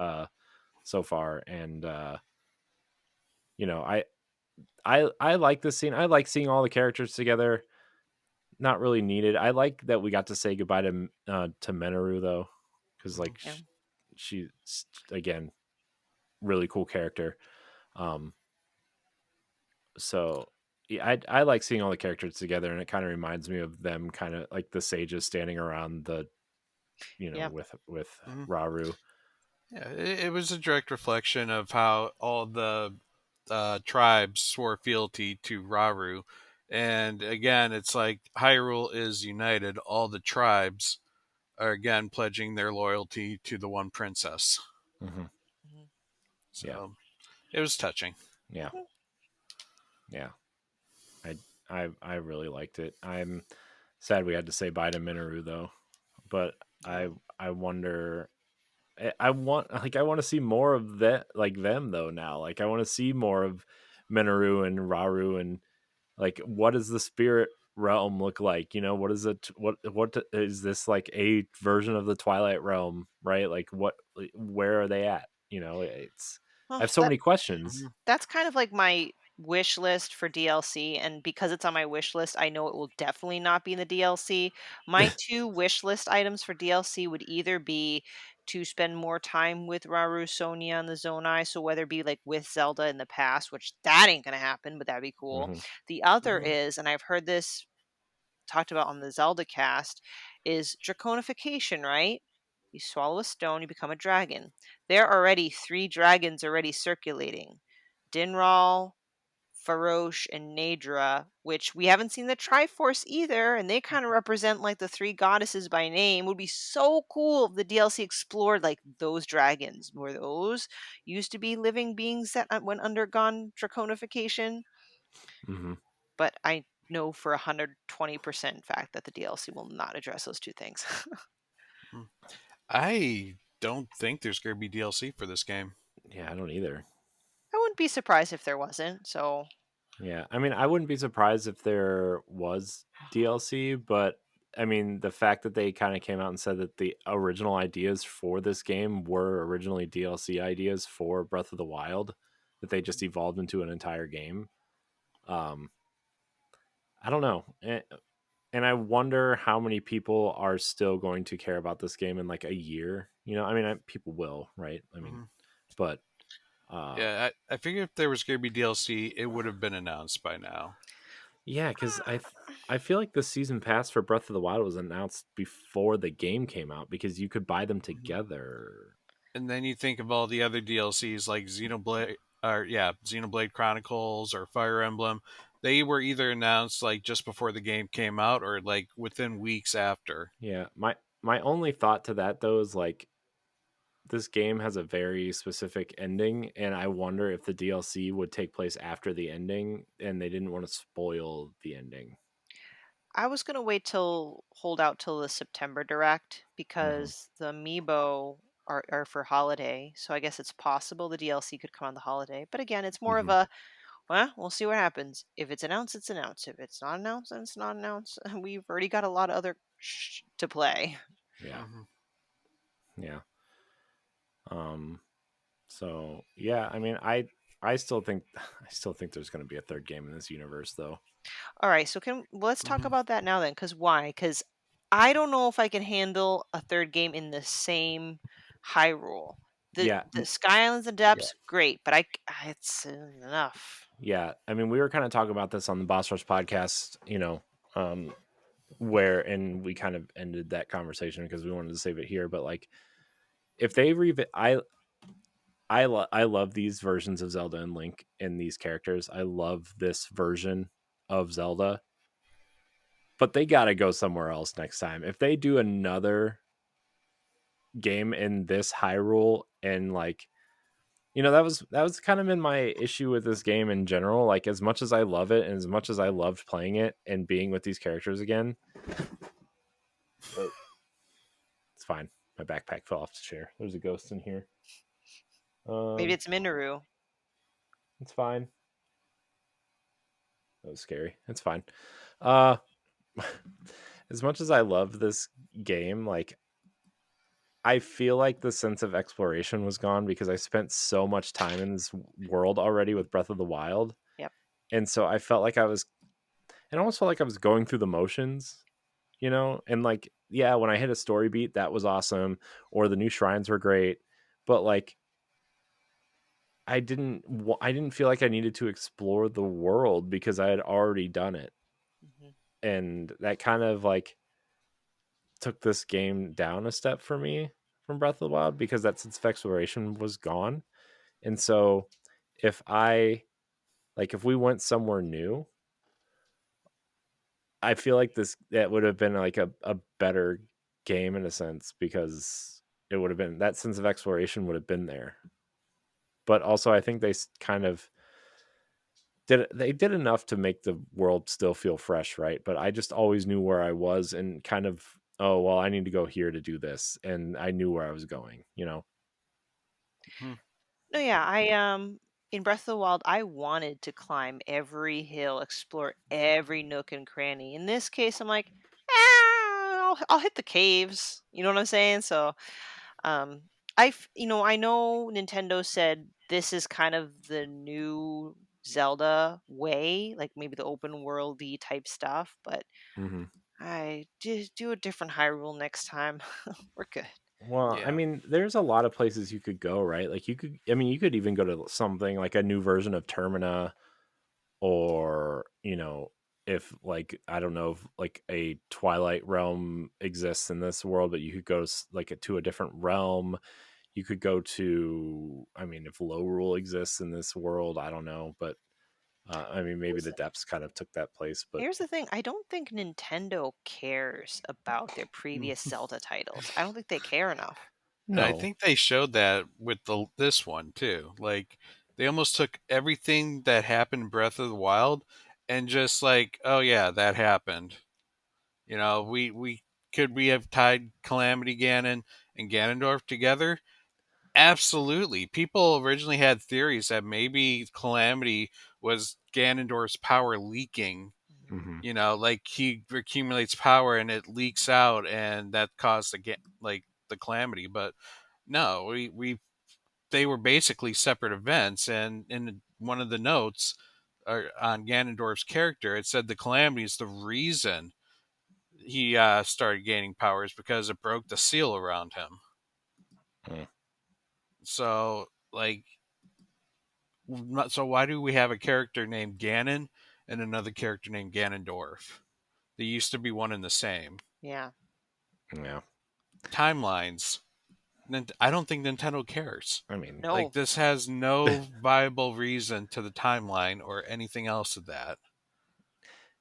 so far, and you know, I like this scene. I like seeing all the characters together. Not really needed. I like that we got to say goodbye to Menoru though, because like Yeah. she's again really cool character. Um, so yeah, I like seeing all the characters together, and it kind of reminds me of them, kind of like the sages standing around the Yeah. with Mhm. Raru. Yeah, it was a direct reflection of how all the tribes swore fealty to Raru. And again, it's like Hyrule is united. All the tribes are again pledging their loyalty to the one princess. Hmm. Mhm. Yeah, So it was touching. yeah, yeah. I I really liked it. I'm sad we had to say bye to Minoru though, but I Yeah. I wonder. I want like I want to see more of that, like them though now. Like I want to see more of Minoru and Raru, and like what does the spirit realm look like? What is it? What is this, like a version of the Twilight realm, right? Like where are they at? It's I Well, have so many questions. Mhm. that's kind of like my wish list for DLC, and because it's on my wish list, I know it will definitely not be in the DLC. My two wish list items for DLC would either be to spend more time with Raru, Sonia, and the Zonai, so whether it be like with Zelda in the past, which that ain't gonna happen, but that'd be cool. Hmm. The other Mhm. is, and I've heard this talked about on the Zelda cast is draconification, right? You swallow a stone, you become a dragon. There are already 3 dragons already circulating. Dinral, Farosh, and Nadra, which we haven't seen the Triforce either, and they kind of represent like the 3 goddesses by name. It would be so cool if the DLC explored like those dragons. Were those used to be living beings that went undergone draconification? Hmm. But I know for 120% fact that the DLC will not address those 2 things. Mm. I don't think there's going to be DLC for this game. Yeah, I don't either. I wouldn't be surprised if there wasn't. So Yeah, I mean, I wouldn't be surprised if there was DLC, but I mean, the fact that they kind of came out and said that the original ideas for this game were originally DLC ideas for Breath of the Wild, that they just evolved into an entire game. Um, I don't know. And I wonder how many people are still going to care about this game in like a year. You know, I mean, people will, right? I mean, Mhm. but uh, Yeah, I figured if there was going to be DLC, it would have been announced by now. yeah, because I feel like the season pass for Breath of the Wild was announced before the game came out because you could buy them Mhm. together. And then you think of all the other DLCs like Xenoblade Chronicles or Fire Emblem. They were either announced like just before the game came out or like within weeks after. Yeah, my only thought to that though is like this game has a very specific ending, and I wonder if the DLC would take place after the ending, and they didn't want to spoil the ending. I was gonna wait till hold out till the September direct Hmm. because the amiibo are for holiday, so I guess it's possible the DLC could come on the holiday. But again, it's more of Hmm. a well, we'll see what happens. If it's announced, it's announced. If it's not announced, then it's not announced. We've already got a lot of other to play. Yeah, Hmm. yeah. Um. So yeah, I mean, I still think I still think there's going to be a third game in this universe, though. All right, so can let's talk Hmm. about that now then. Because why? Because I don't know if I can handle a third game in the same Hyrule. The Yeah, the Sky Islands and yeah, Depths, great, but it's enough. yeah. I mean, we were kind of talking about this on the Boss Rush podcast, um, where and we kind of ended that conversation because we wanted to save it here. But like, if they I love these versions of Zelda and Link and these characters. I love this version of Zelda, but they got to go somewhere else next time. If they do another game in this Hyrule and like that was kind of been my issue with this game in general. Like as much as I love it and as much as I loved playing it and being with these characters again, oh, it's fine. My backpack fell off the chair. There's a ghost in here. Maybe Um, it's Minoru. it's fine. That was scary. It's fine. Uh, as much as I love this game, like I feel like the sense of exploration was gone because I spent so much time in this world already with Breath of the Wild, Yep. and so I felt like it almost felt like I was going through the motions, and like yeah, when I hit a story beat that was awesome, or the new shrines were great, but like I didn't feel like I needed to explore the world because I had already done it, Hmm. and that kind of like took this game down a step for me from Breath of the Wild because that sense of exploration was gone. And so if if we went somewhere new, I feel like that would have been like a better game in a sense because it would have been that sense of exploration would have been there. But also I think kind of they did enough to make the world still feel fresh, right? But I just always knew where I was and kind of oh well I need to go here to do this and I knew where I was going. Hmm. No, yeah, I in Breath of the Wild, I wanted to climb every hill, explore every nook and cranny. In this case, I'm like, I'll hit the caves. You know what I'm saying? So, um, I know Nintendo said this is kind of the new Zelda way, like maybe the open worldy type stuff, but Hmm. I just do a different Hyrule next time. We're good. Well, I Yeah. mean, there's a lot of places you could go, right? Like I mean, you could even go to something like a new version of Termina or, if like I don't know if like a Twilight realm exists in this world, but you could go like to a different realm. You could go to, I mean, if low rule exists in this world, I don't know, but I mean, maybe Here's the depths kind of took that place, but here's the thing, I don't think Nintendo cares about their previous Zelda titles. I don't think they care enough. I no, think they showed that with this one too. Like they almost took everything that happened in Breath of the Wild and just like, oh yeah, that happened. You know, we have tied Calamity Ganon and Ganondorf together? Absolutely. People originally had theories that maybe Calamity was Ganondorf's power leaking. hmm You know, like he accumulates power and it leaks out, and that caused the Calamity. But no, we they were basically separate events. And in one of the notes on Ganondorf's character, it said the Calamity is the reason he started gaining powers because it broke the seal around him. So, like, so why do we have a character named Ganon and another character named Ganondorf? They used to be one and the same. Yeah. yeah. Timelines. I don't think Nintendo cares. I mean, Like, No. this has no viable reason to the timeline or anything else of that.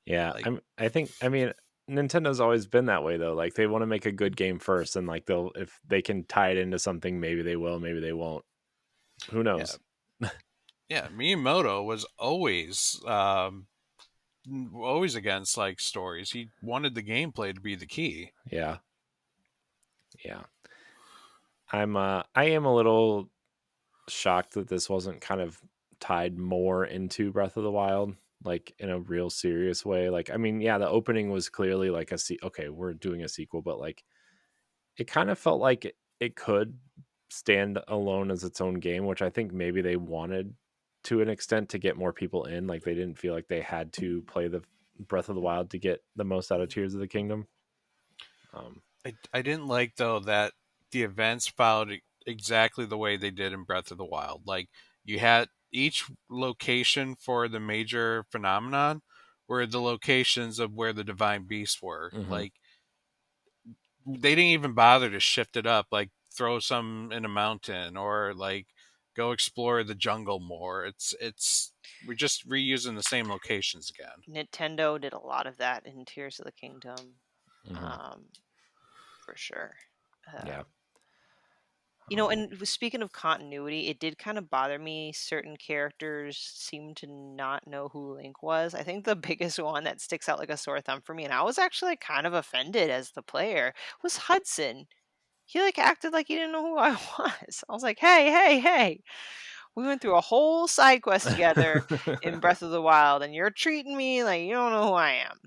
yeah. Like, I think, I mean, Nintendo's always been that way though. Like they want to make a good game first, and like they'll if they can tie it into something, maybe they will, maybe they won't. Who yeah, knows? yeah. Miyamoto was always against like stories. He wanted the gameplay to be the key. Yeah, yeah. I am a little shocked that this wasn't kind of tied more into Breath of the Wild, like in a real serious way. Like, I mean, yeah, the opening was clearly like okay, we're doing a sequel, but like it kind of felt like it could stand alone as its own game, which I think maybe they wanted to an extent to get more people in. Like they didn't feel like they had to play the Breath of the Wild to get the most out of Tears of the Kingdom. Um, I didn't like though that the events followed exactly the way they did in Breath of the Wild. Like you had each location for the major phenomenon were the locations of where the divine beasts were. mhm. Like they didn't even bother to shift it up, like throw some in a mountain or like go explore the jungle more. It's we're just reusing the same locations again. Nintendo did a lot of that in Tears of the Kingdom, Mhm. um, for sure. Uh, Yeah. and speaking of continuity, it did kind of bother me. Certain characters seem to not know who Link was. I think the biggest one that sticks out like a sore thumb for me, and I was actually kind of offended as the player, was Hudson. He like acted like he didn't know who I was. I was like, hey, hey, hey. We went through a whole side quest together in Breath of the Wild, and you're treating me like you don't know who I am.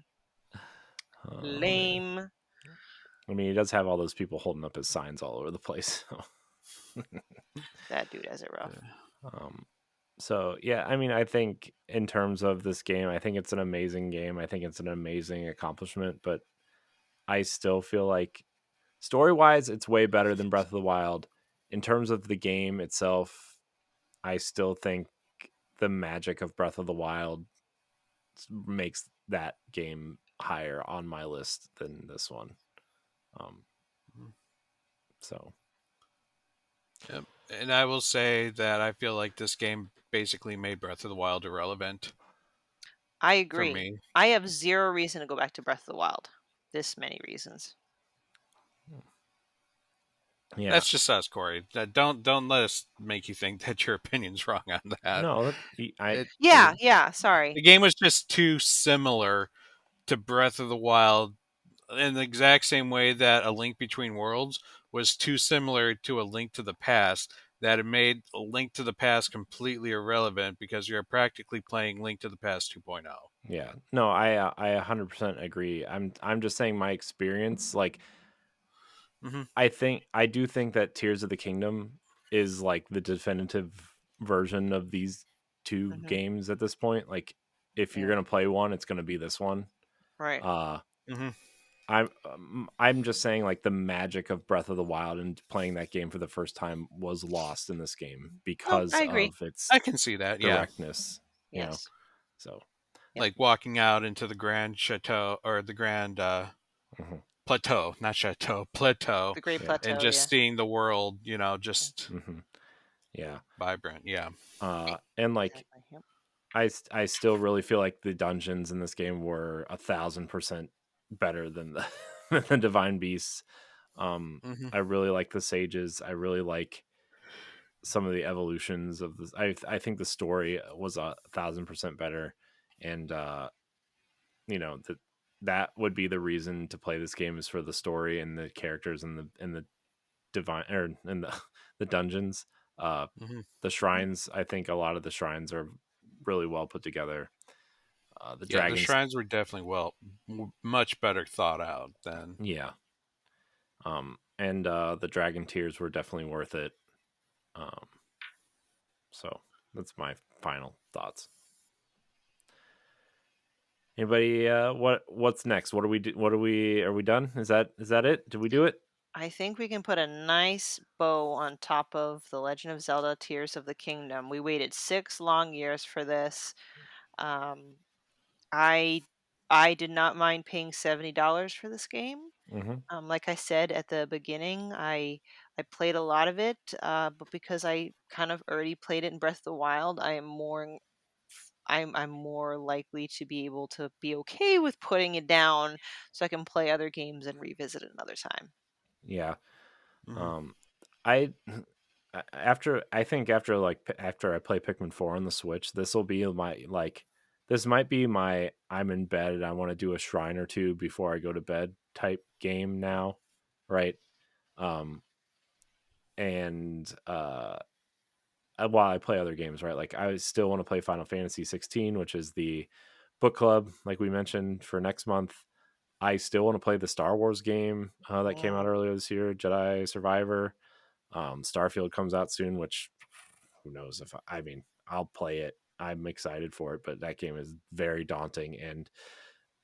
Man. Lame. I mean, he does have all those people holding up his signs all over the place. That dude has it rough. um, so yeah, I mean, I think in terms of this game, I think it's an amazing game. I think it's an amazing accomplishment, but I still feel like story wise, it's way better than Breath of the Wild. In terms of the game itself, I still think the magic of Breath of the Wild makes that game higher on my list than this one. Um, so Yep. And I will say that I feel like this game basically made Breath of the Wild irrelevant I for agree. me. I have zero reason to go back to Breath of the Wild. This many reasons. yeah, That's just us, Corey. Don't let us make you think that your opinion's wrong on that. no, I It Yeah, agree. yeah, sorry. the game was just too similar to Breath of the Wild in the exact same way that A Link Between Worlds was too similar to A Link to the Past that it made A Link to the Past completely irrelevant because you're practically playing Link to the Past 2.0. Yeah, no, I 100% agree. I'm just saying my experience. Like, Mm-hmm. I do think that Tears of the Kingdom is like the definitive version of these two Hmm. games at this point. Like, if you're Yeah, gonna play one, it's gonna be this one. right. Uh, Mm-hmm. I'm just saying like the magic of Breath of the Wild and playing that game for the first time was lost in this game No, because I agree. of its I can see that. Yeah. directness. You know, Yes. so. Yep. like walking out into the Grand Chateau or the Grand Hmm. Plateau, not Chateau, Plateau, The Great Yeah. and Plateau, just yeah. seeing the world, just Hmm. Yeah. vibrant. Yeah. And like Exactly. Yep. I still really feel like the dungeons in this game were 1,000% better than the the divine beasts. Hmm. I really like the sages. I really like some of the evolutions of this. I think the story was 1,000% better, and that that would be the reason to play this game is for the story and the characters and the divine or in the the dungeons. Uh, Hmm. the shrines, I think a lot of the shrines are really well put together. The Yeah, the dragons, shrines were definitely much better thought out than. yeah. And the dragon tears were definitely worth it. Um, so that's my final thoughts. Anybody? What's next? What do we do? What do we? Are we done? Is that it? Did we do it? I think we can put a nice bow on top of The Legend of Zelda Tears of the Kingdom. We waited 6 long years for this. Um, I I did not mind paying $70 for this game. Mm-hmm. Like I said at the beginning, I played a lot of it, but because I kind of already played it in Breath of the Wild, I'm more likely to be able to be okay with putting it down, so I can play other games and revisit it another time. Yeah. Hmm. Um, I after I think after after I play Pikmin 4 on the Switch, this will be my this might be my I'm in bed and I want to do a shrine or two before I go to bed type game now, right? Um, and while I play other games, right? Like I still want to play Final Fantasy 16, which is the book club, like we mentioned for next month. I still want to play the Star Wars game that came out Mm, earlier this year, Jedi Survivor. Starfield comes out soon, which who knows if I mean I'll play it. I'm excited for it, but that game is very daunting and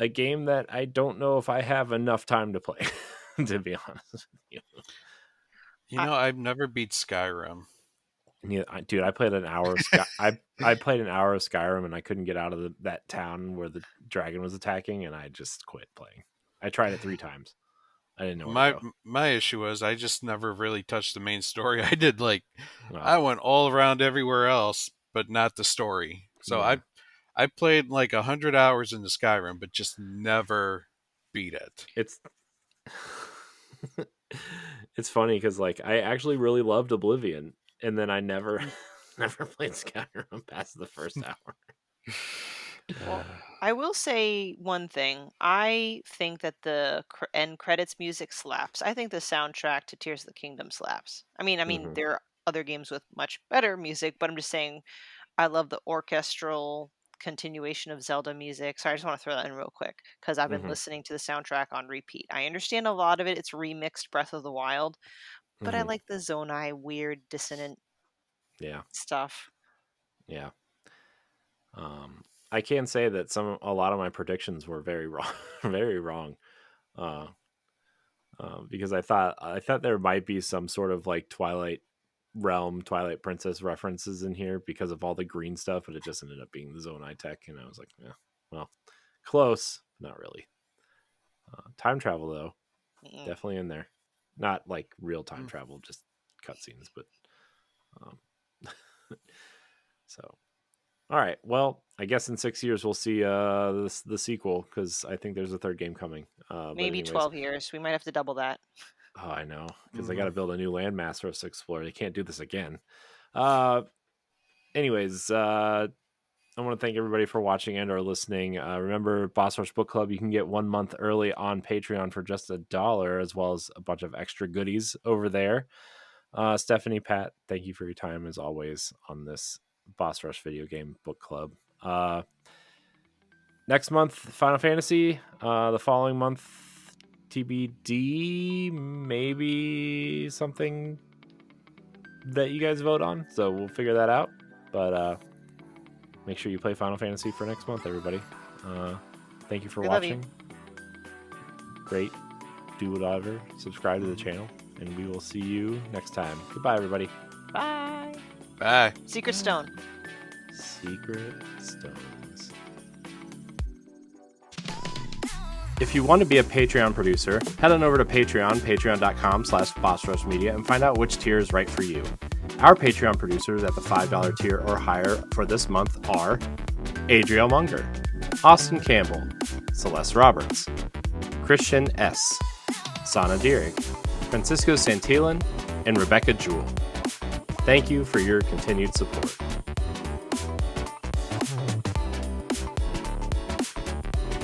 a game that I don't know if I have enough time to play. To be honest with you, I, I've never beat Skyrim. Dude, I played an hour of Sky. I played an hour of Skyrim and I couldn't get out of that town where the dragon was attacking, and I just quit playing. I tried it 3 times. I didn't know where to My go. my issue was I just never really touched the main story. I did Well, I went all around everywhere else, but not the story. So yeah, I played like 100 hours into Skyrim, but just never beat it. it's it's funny because like I actually really loved Oblivion, and then I never never played Skyrim past the first hour. well, I will say one thing. I think that the end credits music slaps. I think the soundtrack to Tears of the Kingdom slaps. I mean, Hmm. there are other games with much better music, but I'm just saying I love the orchestral continuation of Zelda music. So I just want to throw that in real quick because I've been Hmm. listening to the soundtrack on repeat. I understand a lot of it, it's remixed Breath of the Wild, but I Hmm. like the Zonai weird dissonant Yeah, stuff. yeah. I can say that a lot of my predictions were very wrong, very wrong. Uh, because I thought there might be some sort of like Twilight Realm, Twilight Princess references in here because of all the green stuff, but it just ended up being the Zonai tech, and I was like, yeah, well, close, not really. Time travel though, Mm, definitely in there. Not like real time Mm. travel, just cutscenes, but um, so. All right. Well, I guess in 6 years we'll see the sequel because I think there's a third game coming. But maybe anyways, 12 years. We might have to double that. oh, I know because they got Hmm. to build a new landmass for us to explore. They can't do this again. Uh, anyways, I want to thank everybody for watching and or listening. Remember, Boss Rush Book Club, you can get 1 month early on Patreon for just $1, as well as a bunch of extra goodies over there. Stephanie, Pat, thank you for your time as always on this Boss Rush video game book club. Next month, Final Fantasy. The following month, TBD, maybe something that you guys vote on. So we'll figure that out. But make sure you play Final Fantasy for next month, everybody. Uh, Thank you for We love you. watching. Great. Do whatever. Subscribe to the Hmm. channel. And we will see you next time. Goodbye, everybody. Bye. Bye. Secret Stone. Secret Stones. If you want to be a Patreon producer, head on over to Patreon, patreon.com/bossrushmedia, and find out which tier is right for you. Our Patreon producers at the $5 tier or higher for this month are Adriel Munger, Austin Campbell, Celeste Roberts, Christian S., Sana Dierig, Francisco Santillan, and Rebecca Jewell. Thank you for your continued support.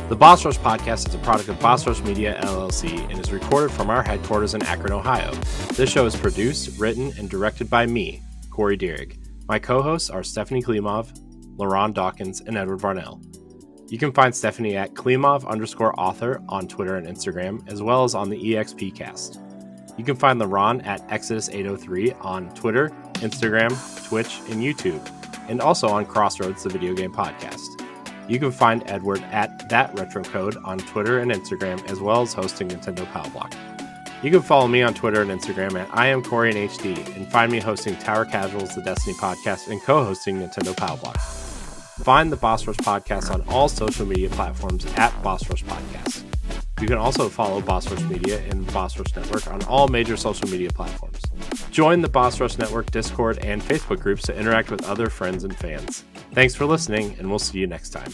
The Boss Rush Podcast is a product of Boss Rush Media, LLC, and is recorded from our headquarters in Akron, Ohio. This show is produced, written, and directed by me, Corey Dierig. My co-hosts are Stephanie Klimov, LaRon Dawkins, and Edward Varnell. You can find Stephanie at Klimov_author on Twitter and Instagram, as well as on the EXPcast. You can find LaRon at Exodus803 on Twitter, Instagram, Twitch, and YouTube, and also on Crossroads, the video game podcast. You can find Edward at ThatRetroCode on Twitter and Instagram, as well as hosting Nintendo Power Block. You can follow me on Twitter and Instagram at IamCoreyInHD, and find me hosting Tower Casuals, the Destiny podcast, and co-hosting Nintendo Power Block. Find the Boss Rush Podcast on all social media platforms at Boss Rush Podcast. You can also follow Boss Rush Media and Boss Rush Network on all major social media platforms. Join the Boss Rush Network Discord and Facebook groups to interact with other friends and fans. Thanks for listening, and we'll see you next time.